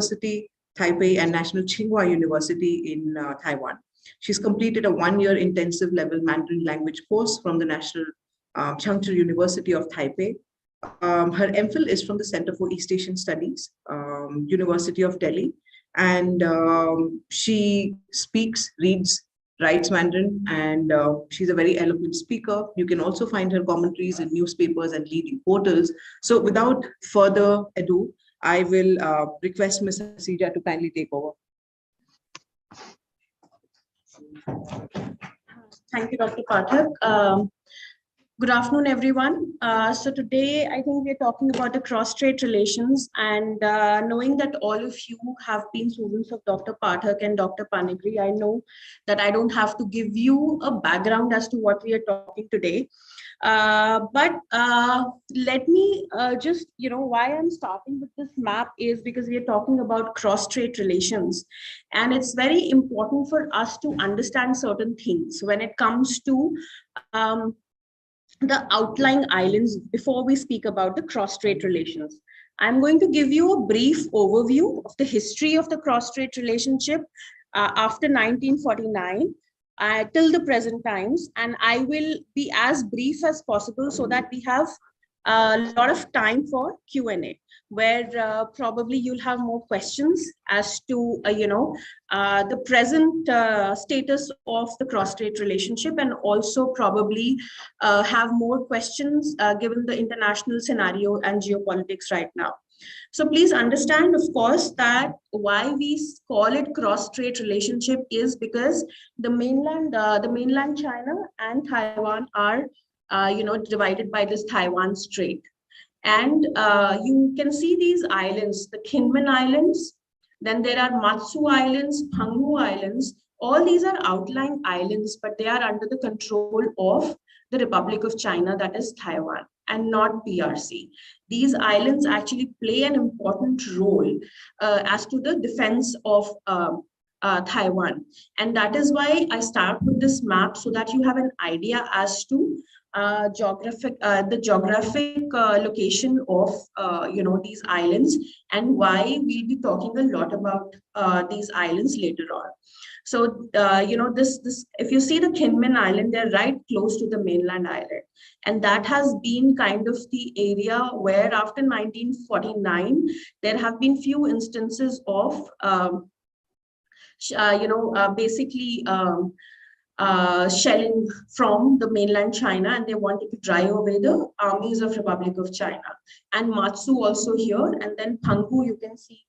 University, Taipei, and National Tsinghua University in Taiwan. She's completed a one-year intensive level Mandarin language course from the National Chengchi University of Taipei. Her MPhil is from the Center for East Asian Studies, University of Delhi, and she speaks, reads, writes Mandarin, and she's a very eloquent speaker. You can also find her commentaries in newspapers and leading portals. So without further ado, I will request Ms. Hasija to kindly take over. Thank you, Dr. Pathak. Good afternoon, everyone. So today, I think we're talking about the cross-strait relations, and knowing that all of you have been students of Dr. Pathak and Dr. Panigri, I know that I don't have to give you a background as to what we are talking today. But let me just, why I'm starting with this map is because we are talking about cross-strait relations. And it's very important for us to understand certain things when it comes to the outlying islands before we speak about the cross-strait relations. I'm going to give you a brief overview of the history of the cross-strait relationship after 1949 till the present times, and I will be as brief as possible so that we have a lot of time for Q&A, where probably you'll have more questions as to the present status of the cross-strait relationship, and also probably have more questions given the international scenario and geopolitics right now. So please understand, of course, that why we call it cross-strait relationship is because the mainland China and Taiwan are divided by this Taiwan Strait. And you can see these islands, the Kinmen Islands, then there are Matsu Islands, Penghu Islands. All these are outlying islands, but they are under the control of the Republic of China, that is Taiwan, and not PRC. These islands actually play an important role as to the defense of Taiwan. And that is why I start with this map so that you have an idea as to the geographic location of these islands, and why we'll be talking a lot about these islands later on. So this if you see the Kinmen Island, they're right close to the mainland island, and that has been kind of the area where after 1949 there have been few instances of shelling from the mainland China, and they wanted to drive away the armies of Republic of China. And Matsu also here, and then Penghu, you can see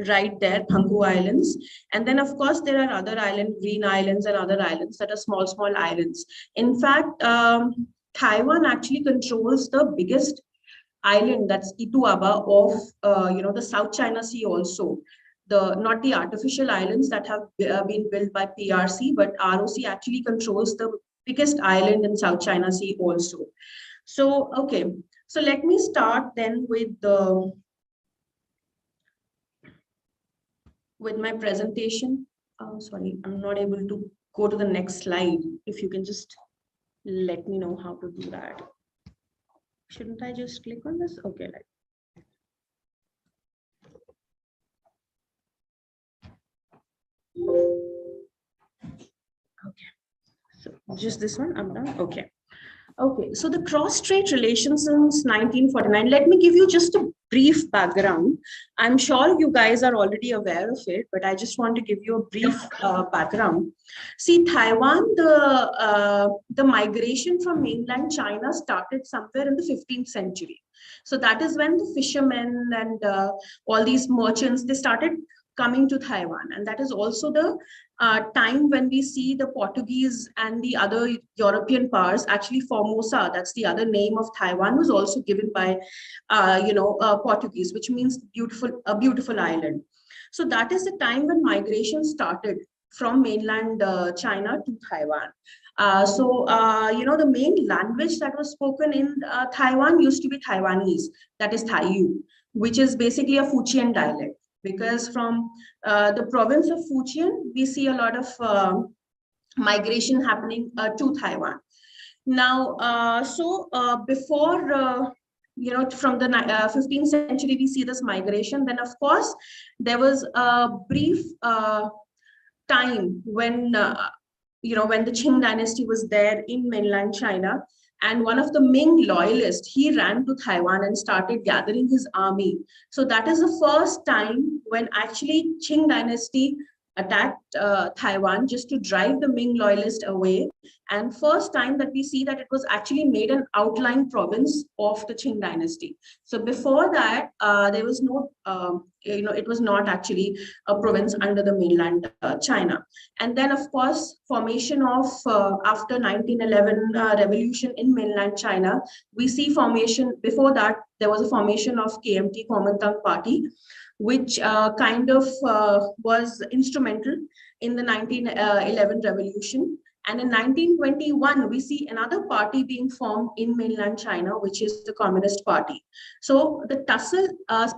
right there, Penghu Islands. And then of course there are other islands, Green Islands and other islands that are small islands. In fact, Taiwan actually controls the biggest island, that's Ituaba, of the South China Sea also. Not the artificial islands that have been built by PRC, but ROC actually controls the biggest island in South China Sea also. So, okay, so let me start then with my presentation. Sorry, I'm not able to go to the next slide. If you can just let me know how to do that. Shouldn't I just click on this? Okay, right. Okay, so just this one, I'm done. Okay. Okay, so the cross-strait relations since 1949, let me give you just a brief background. I'm sure you guys are already aware of it, but I just want to give you a brief background. See, Taiwan, the migration from mainland China started somewhere in the 15th century. So that is when the fishermen and all these merchants, they started coming to Taiwan. And that is also the time when we see the Portuguese and the other European powers. Actually, Formosa, that's the other name of Taiwan, was also given by Portuguese, which means a beautiful island. So that is the time when migration started from mainland China to Taiwan. The main language that was spoken in Taiwan used to be Taiwanese, that is Taiyu, which is basically a Fujian dialect. Because from the province of Fujian, we see a lot of migration happening to Taiwan. Now, before from the 15th century, we see this migration. Then, of course, there was a brief time when, when the Qing dynasty was there in mainland China. And one of the Ming loyalists, he ran to Taiwan and started gathering his army. So that is the first time when actually Qing dynasty attacked Taiwan just to drive the Ming loyalist away. And first time that we see that it was actually made an outlying province of the Qing dynasty. So before that, there was no, it was not actually a province under the mainland China. And then, of course, formation of after 1911 revolution in mainland China, we see formation. Before that, there was a formation of KMT, Kuomintang Party, which kind of was instrumental in the 1911 revolution. And in 1921, we see another party being formed in mainland China, which is the Communist Party. So the tussle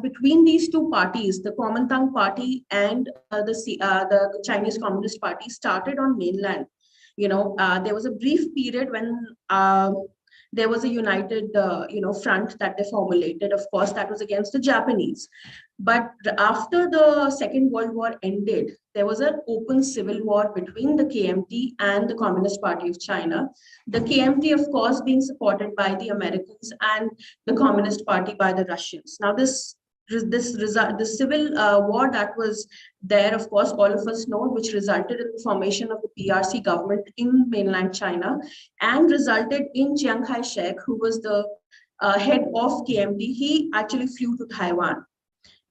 between these two parties, the Kuomintang Party and the Chinese Communist Party, started on mainland. There was a brief period when there was a united, front that they formulated. Of course, that was against the Japanese. But after the Second World War ended, there was an open civil war between the KMT and the Communist Party of China. The KMT, of course, being supported by the Americans and the Communist Party by the Russians. Now, the civil war that was there, of course, all of us know, which resulted in the formation of the PRC government in mainland China and resulted in Chiang Kai-shek, who was the head of KMT. He actually flew to Taiwan.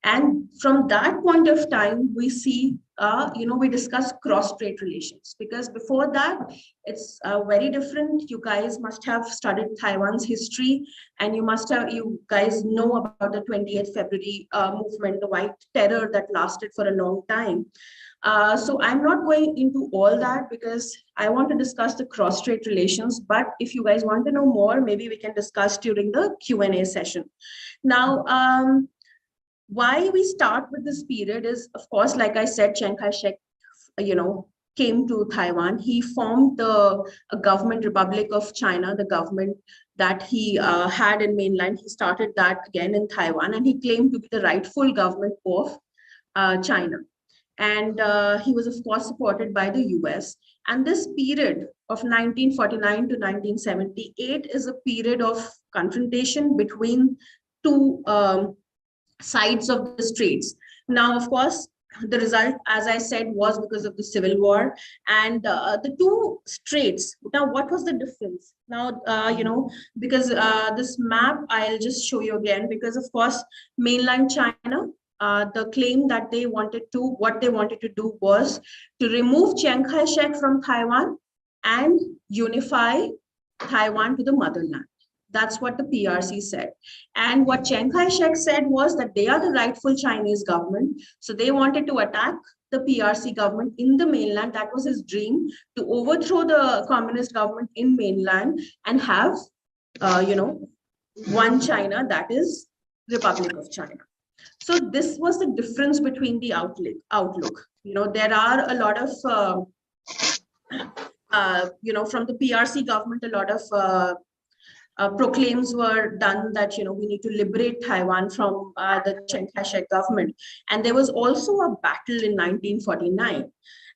And from that point of time, we see, we discuss cross-strait relations, because before that, it's very different. You guys must have studied Taiwan's history, and you guys know about the 28th February movement, the White Terror that lasted for a long time. So I'm not going into all that because I want to discuss the cross-strait relations. But if you guys want to know more, maybe we can discuss during the Q&A session. Now, why we start with this period is, of course, like I said, Chiang Kai-shek, came to Taiwan. He formed the government Republic of China, the government that he had in mainland. He started that again in Taiwan, and he claimed to be the rightful government of China. And he was, of course, supported by the US. And this period of 1949 to 1978 is a period of confrontation between two sides of the Straits. Now, of course, the result, as I said, was because of the civil war and the two Straits. Now, what was the difference? Now, because this map, I'll just show you again, because of course, mainland China, the claim that what they wanted to do was to remove Chiang Kai-shek from Taiwan and unify Taiwan to the motherland. That's what the PRC said. And what Chiang Kai-shek said was that they are the rightful Chinese government. So they wanted to attack the PRC government in the mainland. That was his dream, to overthrow the communist government in mainland and have, one China, that is Republic of China. So this was the difference between the outlook. There are a lot of, from the PRC government, a lot of proclaims were done that, we need to liberate Taiwan from the Chiang Kai-shek government. And there was also a battle in 1949,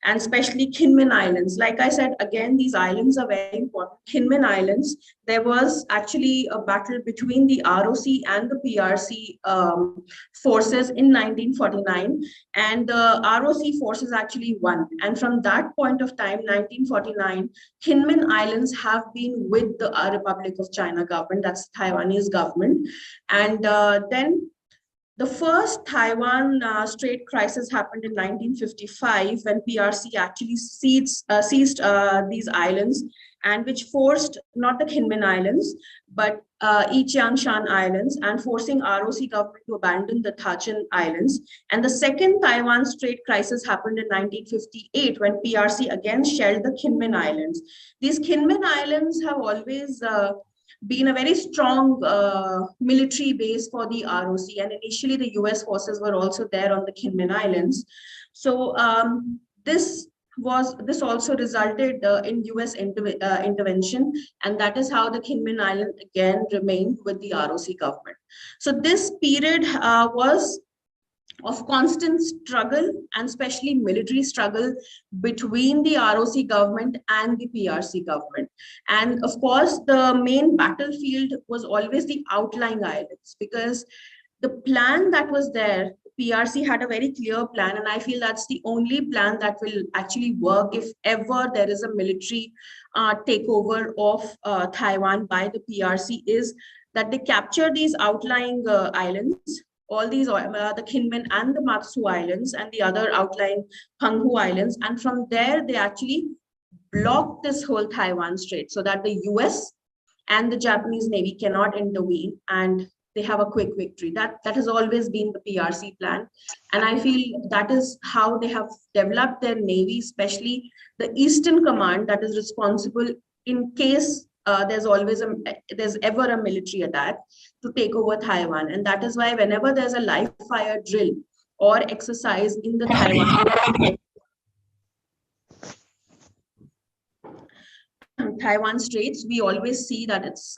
and especially Kinmen Islands. Like I said, again, these islands are very important. Kinmen Islands, there was actually a battle between the ROC and the PRC forces in 1949, and the ROC forces actually won. And from that point of time, 1949, Kinmen Islands have been with the Republic of China government, that's the Taiwanese government. And then the first Taiwan Strait crisis happened in 1955 when PRC actually seized these islands, and which forced not the Kinmen Islands, but Yijiangshan Islands, and forcing ROC government to abandon the Tachin Islands. And the second Taiwan Strait crisis happened in 1958 when PRC again shelled the Kinmen Islands. These Kinmen Islands have always been a very strong military base for the ROC, and initially the US forces were also there on the Kinmen Islands. So this this also resulted in US intervention, and that is how the Kinmen Island again remained with the ROC government. So this period was of constant struggle, and especially military struggle between the ROC government and the PRC government. And of course, the main battlefield was always the outlying islands, because the plan that was there, PRC had a very clear plan, and I feel that's the only plan that will actually work if ever there is a military takeover of Taiwan by the PRC, is that they capture these outlying islands, all these, the Kinmen and the Matsu Islands and the other outlying Penghu Islands. And from there, they actually block this whole Taiwan Strait so that the US and the Japanese Navy cannot intervene, and they have a quick victory. That has always been the PRC plan. And I feel that is how they have developed their Navy, especially the Eastern Command that is responsible in case there's ever a military attack to take over Taiwan. And that is why whenever there's a live fire drill or exercise in the Taiwan Straits, we always see that it's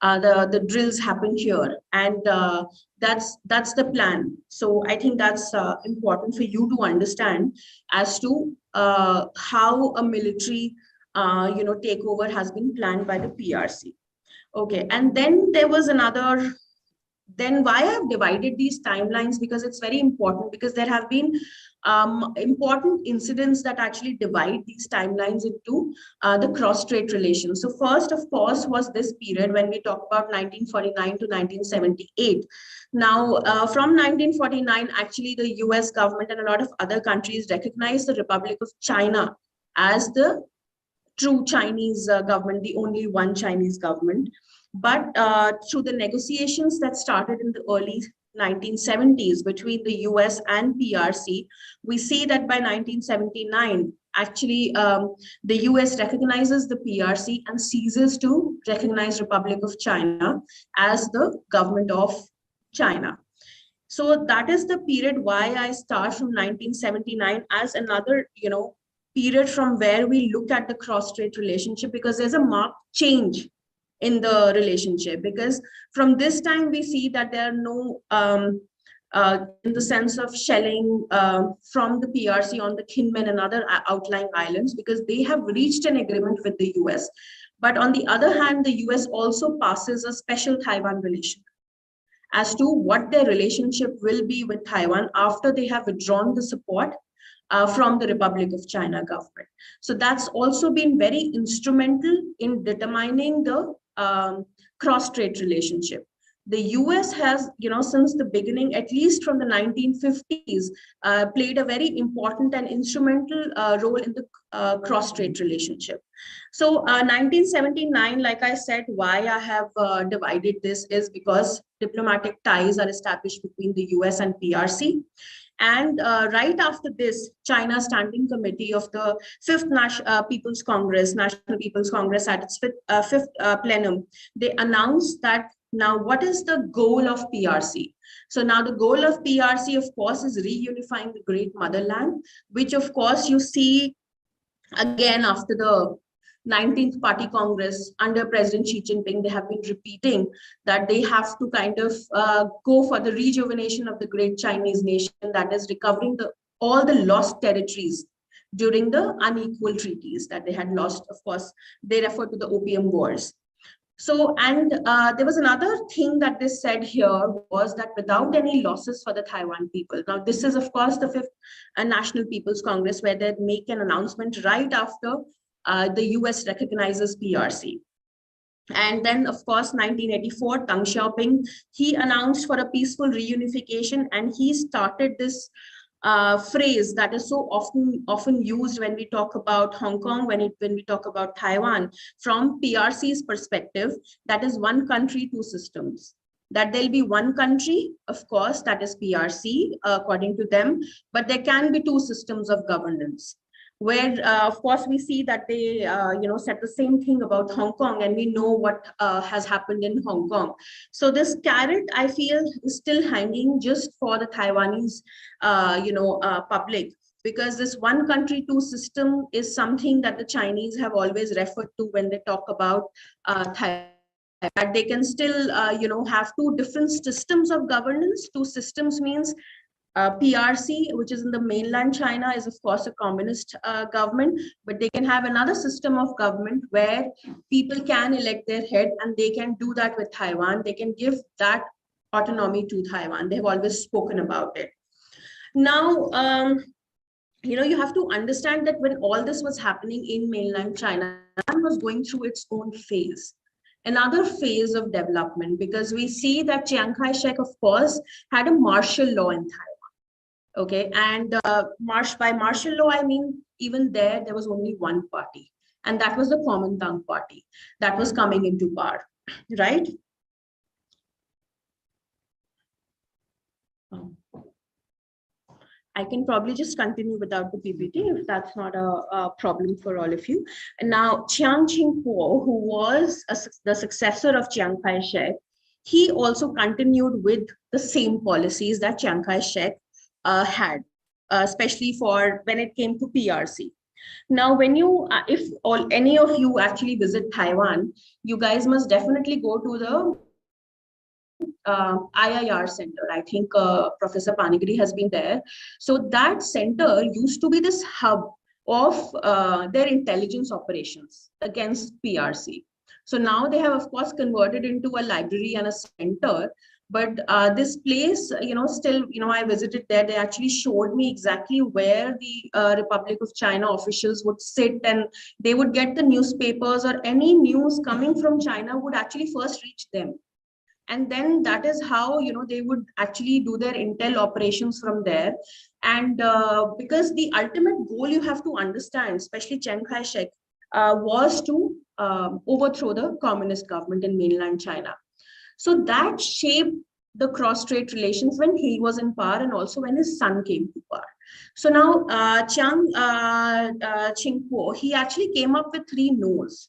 the drills happen here, and that's the plan. So I think that's important for you to understand as to how a military takeover has been planned by the PRC. Okay, and then there was another. Then why I've divided these timelines, because it's very important, because there have been important incidents that actually divide these timelines into the cross-strait relations. So first, of course, was this period when we talk about 1949 to 1978. Now, from 1949, actually, the US government and a lot of other countries recognized the Republic of China as the true Chinese government, the only one Chinese government. But through the negotiations that started in the early 1970s between the US and PRC, we see that by 1979, actually, the US recognizes the PRC and ceases to recognize Republic of China as the government of China. So that is the period why I start from 1979 as another, period from where we look at the cross-strait relationship, because there's a marked change in the relationship, because from this time we see that there are no in the sense of shelling from the PRC on the Kinmen and other outlying islands, because they have reached an agreement with the US. But on the other hand, the US also passes a special Taiwan relation as to what their relationship will be with Taiwan after they have withdrawn the support from the Republic of China government. So that's also been very instrumental in determining the cross-strait relationship. The US has, since the beginning, at least from the 1950s, played a very important and instrumental role in the cross-strait relationship. So 1979, like I said, why I have divided this is because diplomatic ties are established between the US and PRC. And right after this, China Standing Committee of the Fifth People's Congress, National People's Congress at its fifth plenum, they announced that now what is the goal of PRC? So now the goal of PRC, of course, is reunifying the great motherland, which of course you see again after the 19th Party Congress under President Xi Jinping. They have been repeating that they have to kind of go for the rejuvenation of the great Chinese nation, that is recovering all the lost territories during the unequal treaties that they had lost. Of course, they refer to the Opium Wars. So, and there was another thing that they said here was that without any losses for the Taiwan people. Now, this is, of course, the Fifth National People's Congress, where they make an announcement right after the US recognizes PRC. And then, of course, 1984, Deng Xiaoping, he announced for a peaceful reunification, and he started this phrase that is so often used when we talk about Hong Kong, when we talk about Taiwan, from PRC's perspective, that is one country, two systems. That there'll be one country, of course, that is PRC, according to them, but there can be two systems of governance. Where, of course, we see that they, said the same thing about Hong Kong, and we know what has happened in Hong Kong. So this carrot, I feel, is still hanging just for the Taiwanese, public, because this one country, two system is something that the Chinese have always referred to when they talk about Thailand. That they can still, have two different systems of governance. Two systems means PRC, which is in the mainland China, is of course a communist government, but they can have another system of government where people can elect their head, and they can do that with Taiwan. They can give that autonomy to Taiwan. They have always spoken about it. Now, you have to understand that when all this was happening in mainland China, Taiwan was going through its own phase, another phase of development, because we see that Chiang Kai-shek, of course, had a martial law in Taiwan. Okay, and by martial law, I mean, even there was only one party, and that was the Kuomintang party that was coming into power, right? I can probably just continue without the PPT if that's not a problem for all of you. And now, Chiang Ching-kuo, who was the successor of Chiang Kai-shek, he also continued with the same policies that Chiang Kai-shek had, especially for when it came to PRC. Now, when you, if any of you actually visit Taiwan, you guys must definitely go to the IIR center. I think Professor Panigiri has been there. So that center used to be this hub of their intelligence operations against PRC. So now they have, of course, converted into a library and a center. But this place, still, I visited there. They actually showed me exactly where the Republic of China officials would sit, and they would get the newspapers, or any news coming from China would actually first reach them. And then that is how, they would actually do their intel operations from there. And because the ultimate goal, you have to understand, especially Chiang Kai-shek, was to overthrow the communist government in mainland China. So that shaped the cross-strait relations when he was in power, and also when his son came to power. So now Chiang Ching-kuo, he actually came up with 3 no's.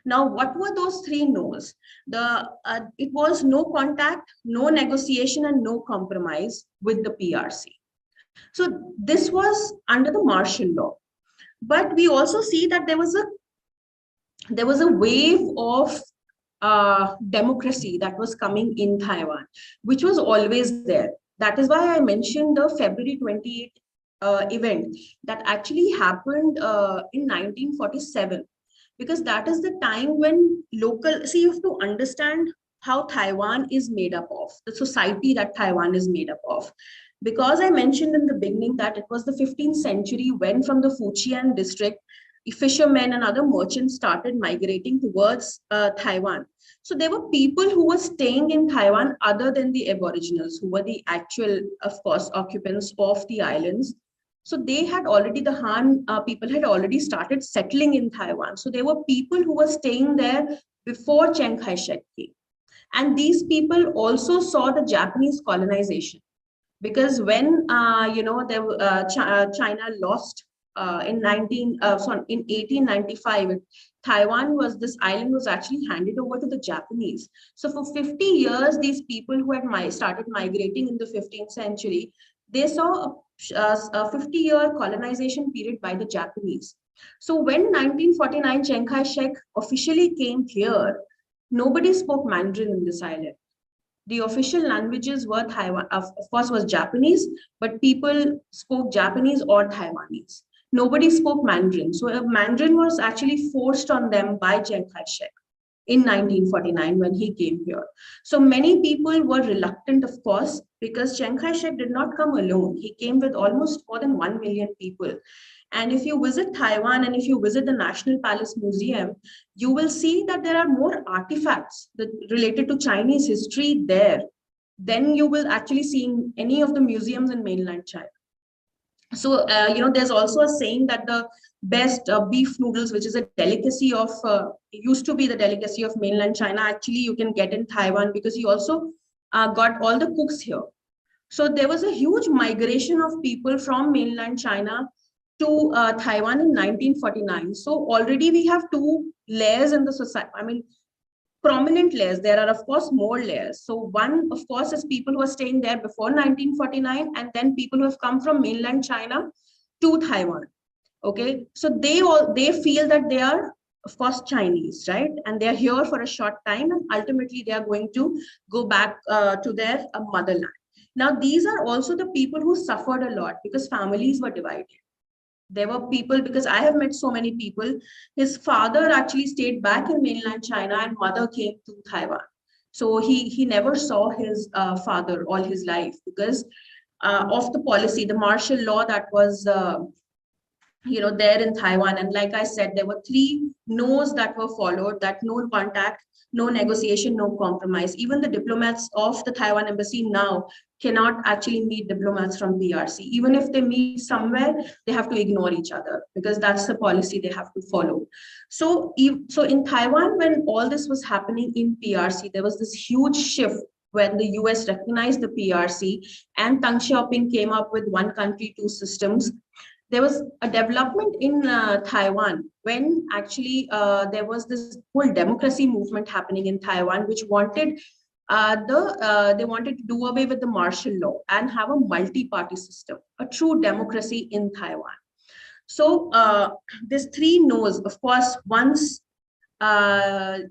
Now, what were those 3 no's? It was no contact, no negotiation, and no compromise with the PRC. So this was under the martial law. But we also see that there was a wave of democracy that was coming in Taiwan, which was always there. That is why I mentioned the February 28th event that actually happened in 1947. Because that is the time when you have to understand how Taiwan is made up of, the society that Taiwan is made up of. Because I mentioned in the beginning that it was the 15th century when, from the Fujian district, fishermen and other merchants started migrating towards Taiwan. So there were people who were staying in Taiwan other than the Aboriginals, who were the actual, of course, occupants of the islands. So they had already, the Han people had already started settling in Taiwan. So there were people who were staying there before Chiang Kai-shek came. And these people also saw the Japanese colonization. Because when, China lost in 1895, this island was actually handed over to the Japanese. So for 50 years, these people who had started migrating in the 15th century, they saw a 50-year colonization period by the Japanese. So when 1949 Chiang Kai-shek officially came here, nobody spoke Mandarin in this island. The official languages were Taiwan, of course, was Japanese, but people spoke Japanese or Taiwanese. Nobody spoke Mandarin. So Mandarin was actually forced on them by Chiang Kai-shek in 1949 when he came here. So many people were reluctant, of course, because Chiang Kai-shek did not come alone. He came with almost more than 1 million people. And if you visit Taiwan and if you visit the National Palace Museum, you will see that there are more artifacts related to Chinese history there than you will actually see in any of the museums in mainland China. So, there's also a saying that the best beef noodles, which is a delicacy of, used to be the delicacy of mainland China, actually you can get in Taiwan, because he also got all the cooks here. So there was a huge migration of people from mainland China to Taiwan in 1949. So already we have 2 layers in the society. I mean, prominent layers. There are, of course, more layers. So one, of course, is people who are staying there before 1949, and then people who have come from mainland China to Taiwan. Okay, so they feel that they are, of course, Chinese, right? And they are here for a short time, and ultimately they are going to go back to their motherland. Now, these are also the people who suffered a lot because families were divided. There were people, because I have met so many people, his father actually stayed back in mainland China and mother came to Taiwan. So he never saw his father all his life because of the policy, the martial law that was there in Taiwan. And like I said, there were three no's that were followed: that no contact, no negotiation, no compromise. Even the diplomats of the Taiwan embassy now cannot actually meet diplomats from PRC. Even if they meet somewhere, they have to ignore each other because that's the policy they have to follow. So, so in Taiwan, when all this was happening in PRC, there was this huge shift when the US recognized the PRC and Deng Xiaoping came up with one country, two systems. There was a development in Taiwan when actually there was this whole democracy movement happening in Taiwan, which wanted they wanted to do away with the martial law and have a multi-party system, a true democracy in Taiwan. So there's three no's. Of course, once Chiang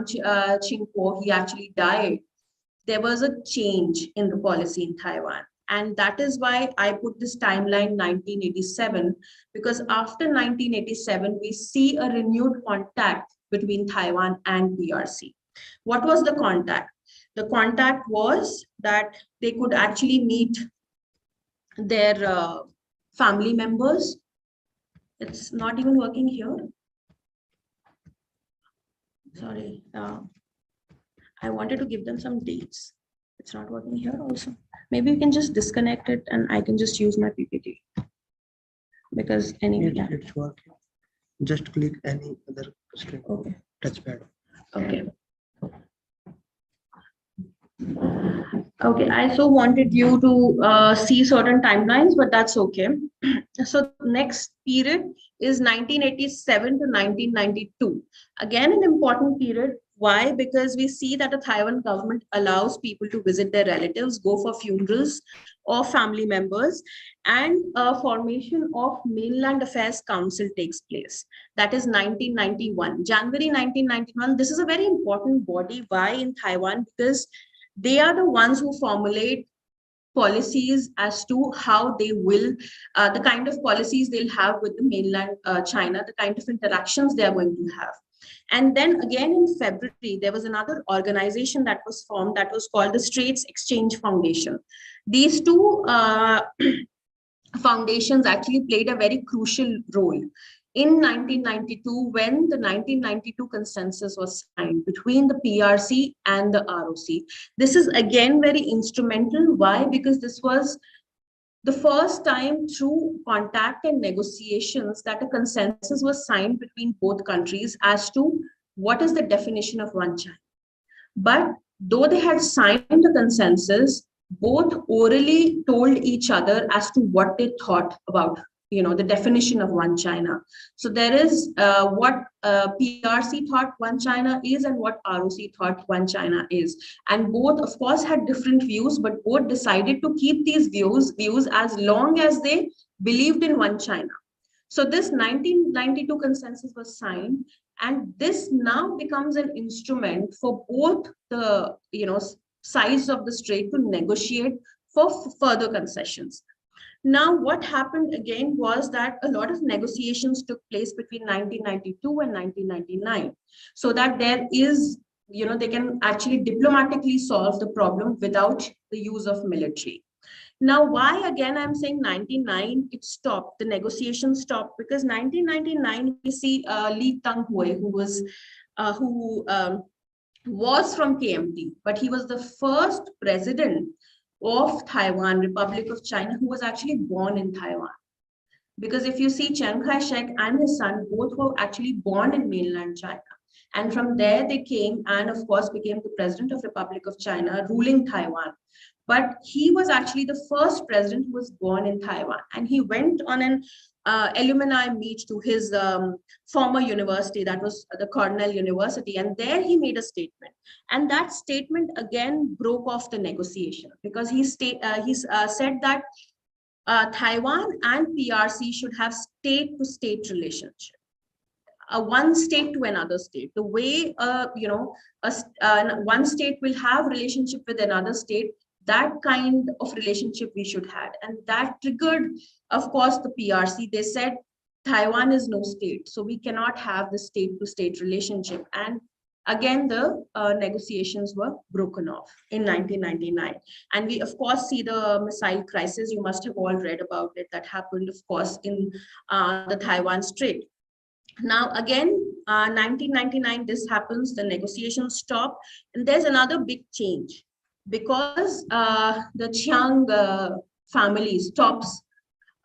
Ching-kuo, he actually died, there was a change in the policy in Taiwan. And that is why I put this timeline 1987, because after 1987, we see a renewed contact between Taiwan and PRC. What was the contact? The contact was that they could actually meet their family members. It's not even working here. Sorry. I wanted to give them some dates. It's not working here also. Maybe you can just disconnect it and I can just use my PPT. Because anyway, it's working. Just click any other string. Okay. Touchpad. Okay. Okay, I so wanted you to see certain timelines, but that's okay. So next period is 1987 to 1992. Again, an important period. Why? Because we see that the Taiwan government allows people to visit their relatives, go for funerals or family members, and a formation of Mainland Affairs Council takes place. That is 1991, January 1991. This is a very important body. Why in Taiwan? Because they are the ones who formulate policies as to how they will, the kind of policies they'll have with the mainland China, the kind of interactions they are going to have. And then again in February, there was another organization that was formed that was called the Straits Exchange Foundation. These two foundations actually played a very crucial role in 1992 when the 1992 consensus was signed between the PRC and the ROC. This is again very instrumental. Why? Because this was the first time through contact and negotiations that a consensus was signed between both countries as to what is the definition of one China. But though they had signed the consensus, both orally told each other as to what they thought about the definition of one China. So there is what PRC thought one China is and what ROC thought one China is. And both, of course, had different views, but both decided to keep these views as long as they believed in one China. So this 1992 consensus was signed, and this now becomes an instrument for both the sides of the strait to negotiate for further concessions. Now, what happened again was that a lot of negotiations took place between 1992 and 1999, so that there is, they can actually diplomatically solve the problem without the use of military. Now, why again I'm saying 99, it stopped, the negotiation stopped, because 1999 we see Lee Teng-hui, who was from KMT, but he was the first president of Taiwan, Republic of China, who was actually born in Taiwan. Because if you see Chiang Kai-shek and his son, both were actually born in mainland China. And from there they came and of course became the president of Republic of China, ruling Taiwan. But he was actually the first president who was born in Taiwan. And he went on an alumni meet to his former university, that was the Cornell University, and there he made a statement. And that statement again broke off the negotiation, because he said that Taiwan and PRC should have state-to-state relationship. One state to another state. The way one state will have relationship with another state, that kind of relationship we should have, and that triggered, of course, the PRC. They said Taiwan is no state, so we cannot have the state-to-state relationship. And again, the negotiations were broken off in 1999. And we, of course, see the missile crisis. You must have all read about it. That happened, of course, in the Taiwan Strait. Now, again, 1999, this happens, the negotiations stop, and there's another big change because the Chiang family stops,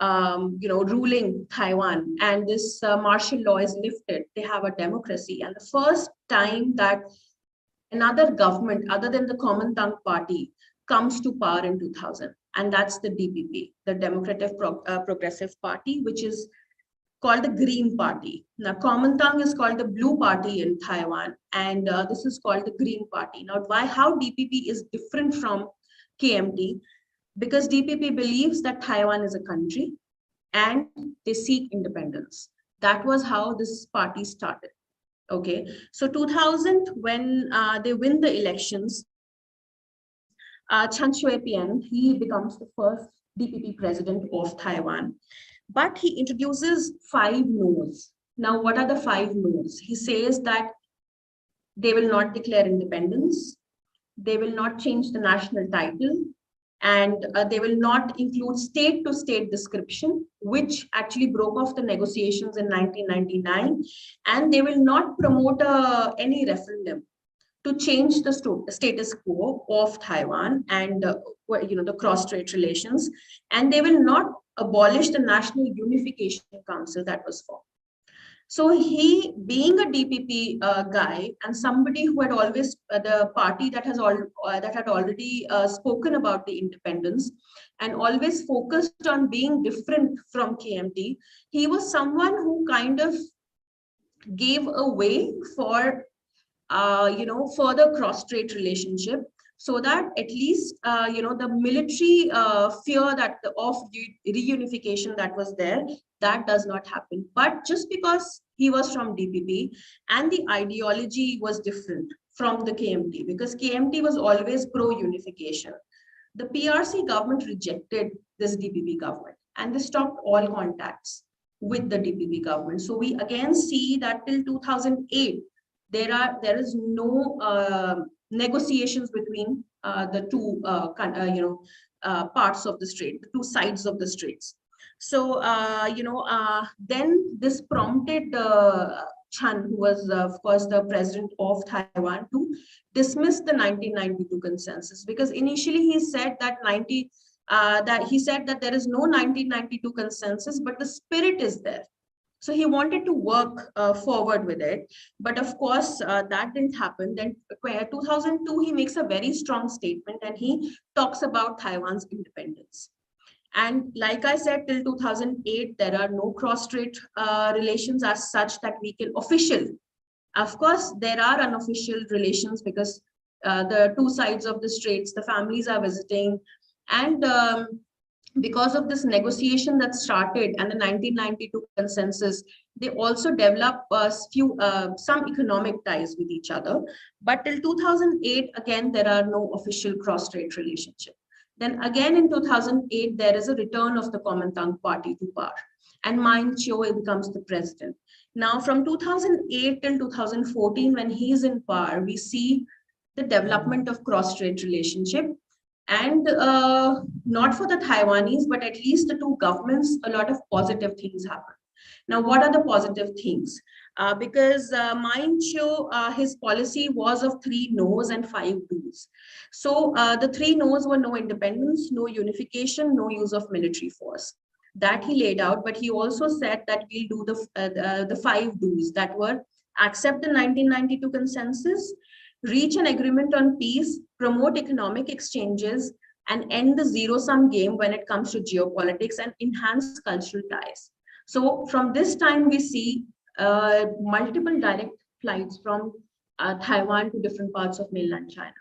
ruling Taiwan, and this martial law is lifted. They have a democracy, and the first time that another government other than the Kuomintang party comes to power in 2000, and that's the DPP, the Democratic Progressive Party, which is called the Green Party. Now, Kuomintang is called the Blue Party in Taiwan, and this is called the Green Party. Now, how DPP is different from KMT? Because DPP believes that Taiwan is a country and they seek independence. That was how this party started. Okay, so 2000, when they win the elections, Chen Shui-bian, he becomes the first DPP president of Taiwan. But he introduces 5 no's. Now, what are the 5 no's? He says that they will not declare independence, they will not change the national title, and they will not include state-to-state description, which actually broke off the negotiations in 1999, and they will not promote any referendum to change the status quo of Taiwan and the cross-strait relations, and they will not abolish the National Unification Council that was formed. So he, being a DPP guy and somebody who had always the party that had already spoken about the independence and always focused on being different from KMT, he was someone who kind of gave a way for further cross-strait relationship, so that at least the military fear that of reunification that was there, that does not happen. But just because he was from DPP and the ideology was different from the KMT, because KMT was always pro-unification, the PRC government rejected this DPP government and they stopped all contacts with the DPP government. So we again see that till 2008, there is no negotiations between the two parts of the strait, the two sides of the straits. So then this prompted Chan, who was of course the president of Taiwan, to dismiss the 1992 consensus, because initially he said that there is no 1992 consensus, but the spirit is there. So he wanted to work forward with it. But of course, that didn't happen. Then 2002, he makes a very strong statement and he talks about Taiwan's independence. And like I said, till 2008, there are no cross-strait relations as such that we can official. Of course, there are unofficial relations because the two sides of the straits, the families are visiting. And because of this negotiation that started and the 1992 consensus, they also developed some economic ties with each other. But till 2008, again, there are no official cross-strait relationship. Then again in 2008, there is a return of the Kuomintang party to power, and Min Cheo becomes the president. Now from 2008 till 2014, when he is in power, we see the development of cross-strait relationship. And not for the Taiwanese, but at least the two governments, a lot of positive things happen. Now, what are the positive things? Because Min Cheo, his policy was of 3 no's and 5 do's. So the 3 no's were no independence, no unification, no use of military force. That he laid out, but he also said that we'll do the 5 do's, that were accept the 1992 consensus, reach an agreement on peace, promote economic exchanges, and end the zero-sum game when it comes to geopolitics, and enhance cultural ties. So from this time, we see multiple direct flights from Taiwan to different parts of mainland China.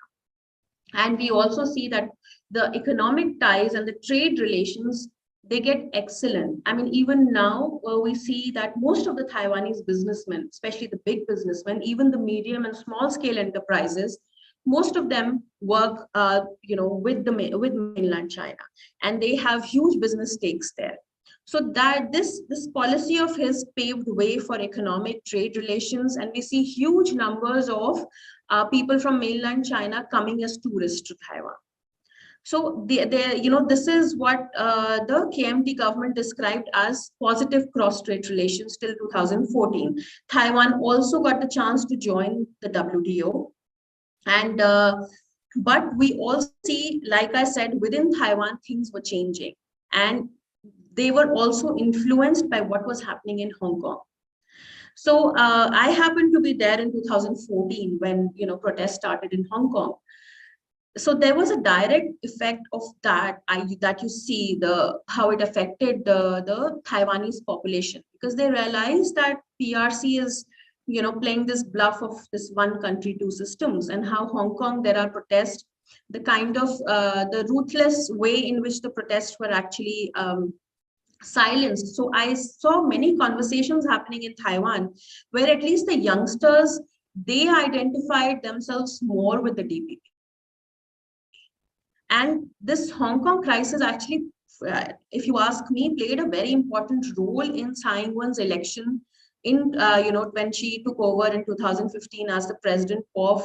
And we also see that the economic ties and the trade relations, they get excellent. I mean, even now we see that most of the Taiwanese businessmen, especially the big businessmen, even the medium and small scale enterprises, most of them work, with mainland China, and they have huge business stakes there. So that this policy of his paved way for economic trade relations, and we see huge numbers of people from mainland China coming as tourists to Taiwan. So this is what the KMT government described as positive cross-strait relations till 2014. Taiwan also got the chance to join the WTO, and but we also see, like I said, within Taiwan things were changing, and they were also influenced by what was happening in Hong Kong. So I happened to be there in 2014 when protests started in Hong Kong. So there was a direct effect of that you see how it affected the Taiwanese population, because they realized that PRC is playing this bluff of this one country, two systems, and how Hong Kong there are protests, the kind of the ruthless way in which the protests were actually silenced. So I saw many conversations happening in Taiwan where at least the youngsters, they identified themselves more with the DPP. And this Hong Kong crisis actually, if you ask me, played a very important role in Tsai Ing-wen's election in, when she took over in 2015 as the president of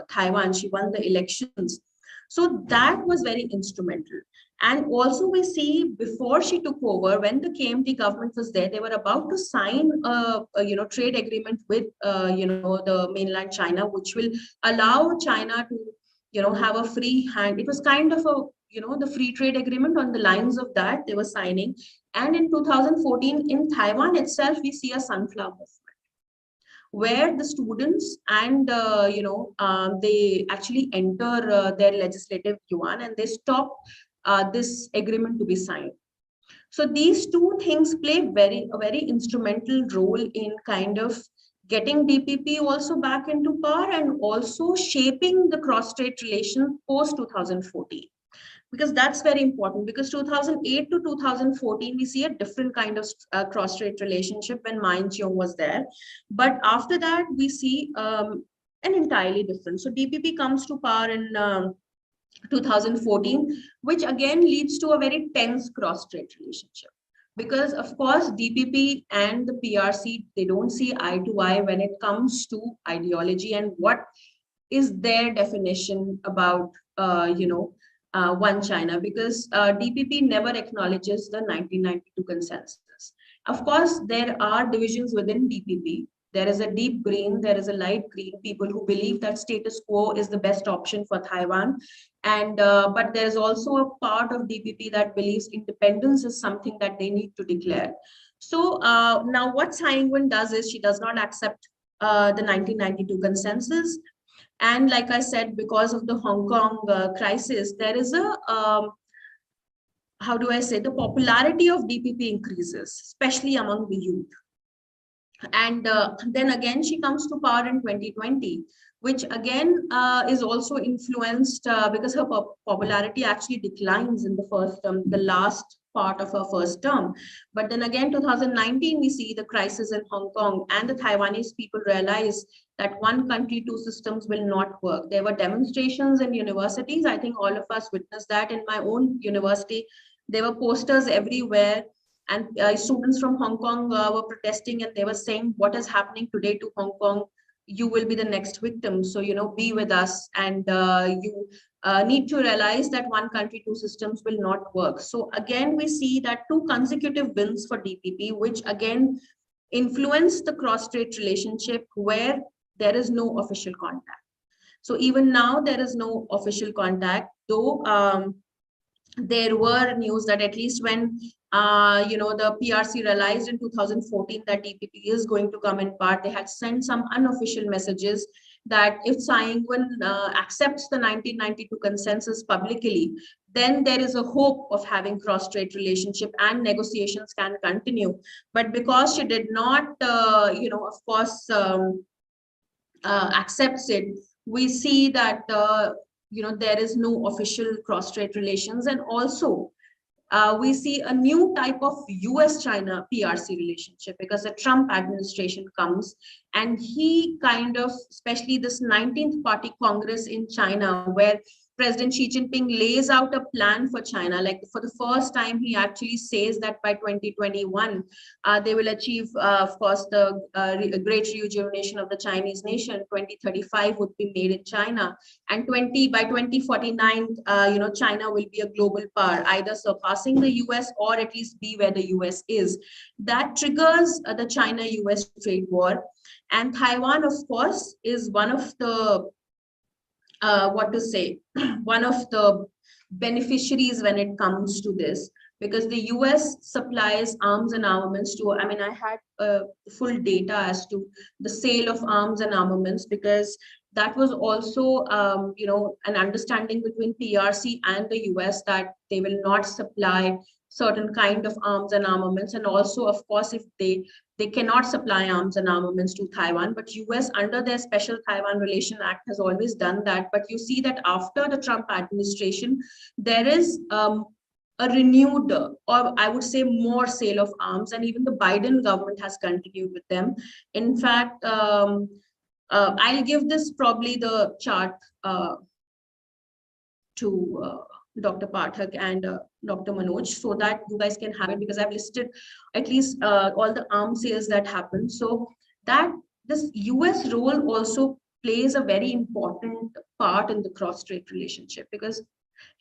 Taiwan. She won the elections. So that was very instrumental. And also we see before she took over, when the KMT government was there, they were about to sign a trade agreement with, the mainland China, which will allow China to have a free hand. It was kind of a, the free trade agreement on the lines of that they were signing. And in 2014, in Taiwan itself, we see a sunflower movement, where the students and, they actually enter their legislative yuan and they stop this agreement to be signed. So these two things play a very instrumental role in kind of getting DPP also back into power and also shaping the cross-strait relation post 2014. Because that's very important, because 2008 to 2014, we see a different kind of cross-strait relationship when Ma Ying-jeou was there. But after that, we see an entirely different. So DPP comes to power in 2014, which again leads to a very tense cross-strait relationship. Because of course, DPP and the PRC, they don't see eye to eye when it comes to ideology and what is their definition about, one China, because DPP never acknowledges the 1992 consensus. Of course, there are divisions within DPP. There is a deep green, there is a light green, people who believe that status quo is the best option for Taiwan. And but there's also a part of DPP that believes independence is something that they need to declare. So now what Tsai Ing-wen does is she does not accept the 1992 consensus. And like I said, because of the Hong Kong crisis, there is a, how do I say, the popularity of DPP increases, especially among the youth. And then again, she comes to power in 2020, which again is also influenced because her popularity actually declines in the first term, the last part of her first term. But then again, 2019, we see the crisis in Hong Kong, and the Taiwanese people realize that one country, two systems will not work. There were demonstrations in universities. I think all of us witnessed that. In my own university, there were posters everywhere. And students from Hong Kong were protesting, and they were saying, what is happening today to Hong Kong? You will be the next victim. So, be with us. And you need to realize that one country, two systems will not work. So again, we see that two consecutive wins for DPP, which again influence the cross-strait relationship where there is no official contact. So even now, there is no official contact, though there were news that at least when the PRC realized in 2014 that DPP is going to come in part, they had sent some unofficial messages that if Tsai Ing-wen accepts the 1992 consensus publicly, then there is a hope of having cross-strait relationship and negotiations can continue. But because she did not, of course, accepts it, we see that there is no official cross-strait relations. And also we see a new type of US-China PRC relationship, because the Trump administration comes and he kind of, especially this 19th Party Congress in China, where President Xi Jinping lays out a plan for China. Like for the first time, he actually says that by 2021, they will achieve, of course, the great rejuvenation of the Chinese nation. 2035 would be made in China, and by 2049, China will be a global power, either surpassing the US or at least be where the US is. That triggers the China-US trade war, and Taiwan, of course, is one of the one of the beneficiaries when it comes to this, because the US supplies arms and armaments to, I mean, I had full data as to the sale of arms and armaments, because that was also, an understanding between PRC and the US that they will not supply certain kind of arms and armaments. And also, of course, if they cannot supply arms and armaments to Taiwan, but US under their Special Taiwan Relation Act has always done that. But you see that after the Trump administration, there is a renewed, or I would say more sale of arms, and even the Biden government has continued with them. In fact, I'll give this probably the chart to Dr. Pathak and Dr. Manoj, so that you guys can have it, because I've listed at least all the arms sales that happen. So that this US role also plays a very important part in the cross-strait relationship, because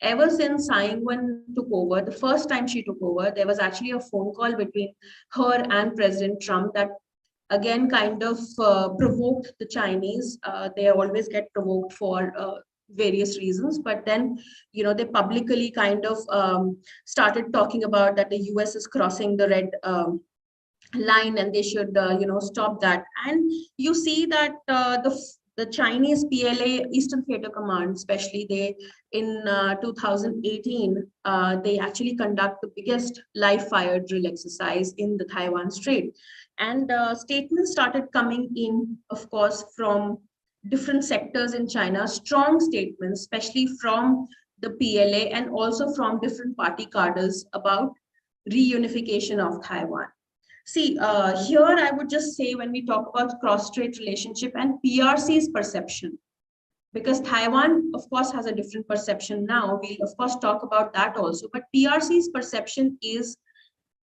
ever since Tsai Ing-wen took over, the first time she took over, there was actually a phone call between her and President Trump that again kind of provoked the Chinese. They always get provoked for various reasons, but then they publicly kind of started talking about that the US is crossing the red line and they should stop that. And you see that the Chinese PLA Eastern Theater Command, especially, they in 2018 they actually conduct the biggest live fire drill exercise in the Taiwan Strait, and statements started coming in, of course, from different sectors in China, strong statements, especially from the PLA and also from different party cadres about reunification of Taiwan. See, here I would just say, when we talk about cross-strait relationship and PRC's perception, because Taiwan, of course, has a different perception now. We'll, of course, talk about that also. But PRC's perception is,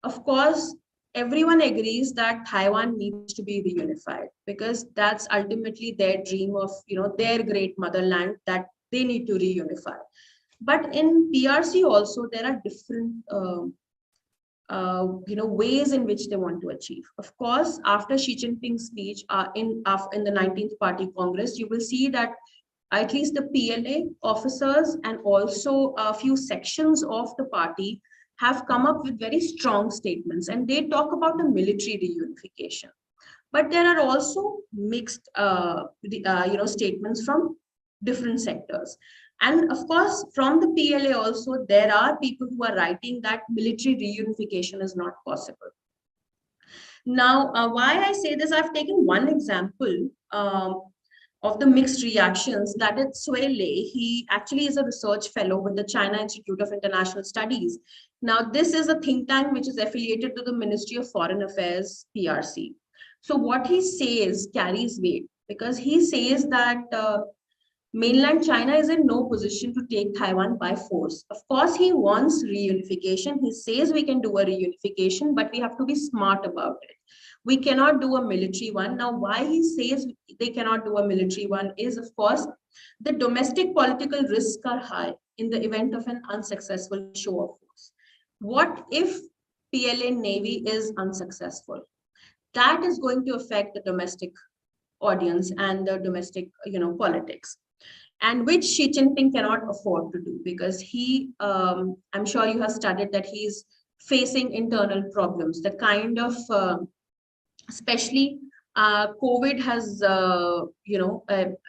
of course, everyone agrees that Taiwan needs to be reunified, because that's ultimately their dream of, their great motherland that they need to reunify. But in PRC also, there are different ways in which they want to achieve. Of course, after Xi Jinping's speech in the 19th Party Congress, you will see that at least the PLA officers and also a few sections of the party have come up with very strong statements, and they talk about the military reunification. But there are also mixed statements from different sectors. And of course, from the PLA also, there are people who are writing that military reunification is not possible. Now, why I say this, I've taken one example of the mixed reactions, that is Sui Lei. He actually is a research fellow with the China Institute of International Studies. Now, this is a think tank which is affiliated to the Ministry of Foreign Affairs, PRC. So what he says carries weight, because he says that mainland China is in no position to take Taiwan by force. Of course, he wants reunification. He says we can do a reunification, but we have to be smart about it. We cannot do a military one. Now, why he says they cannot do a military one is, of course, the domestic political risks are high in the event of an unsuccessful show of force. What if PLA Navy is unsuccessful? That is going to affect the domestic audience and the domestic, politics, and which Xi Jinping cannot afford to do, because he, I'm sure you have studied that he's facing internal problems. The kind of, especially COVID has,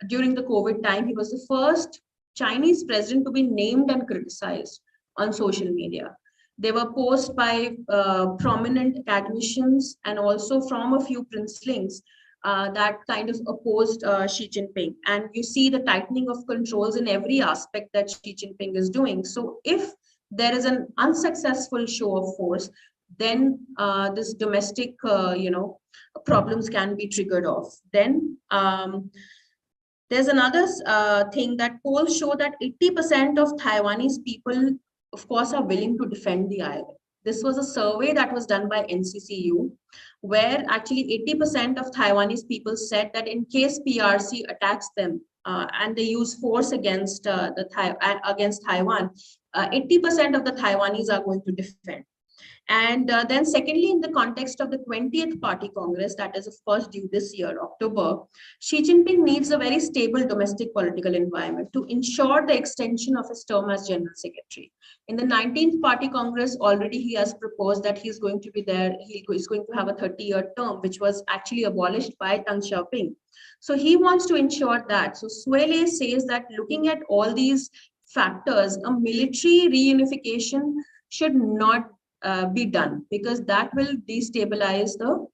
during the COVID time, he was the first Chinese president to be named and criticized on social media. They were posts by prominent academicians and also from a few princelings that kind of opposed Xi Jinping. And you see the tightening of controls in every aspect that Xi Jinping is doing. So if there is an unsuccessful show of force, then this domestic, problems can be triggered off. Then there's another thing that polls show that 80% of Taiwanese people, of course, are willing to defend the island. This was a survey that was done by NCCU, where actually 80% of Taiwanese people said that in case PRC attacks them and they use force against against Taiwan, 80% of the Taiwanese are going to defend. And then secondly, in the context of the 20th Party Congress, that is of course due this year, October, Xi Jinping needs a very stable domestic political environment to ensure the extension of his term as General Secretary. In the 19th Party Congress, already he has proposed that he's going to be there, he is going to have a 30-year term, which was actually abolished by Deng Xiaoping. So he wants to ensure that. So Suele says that looking at all these factors, a military reunification should not be done, because that will destabilize the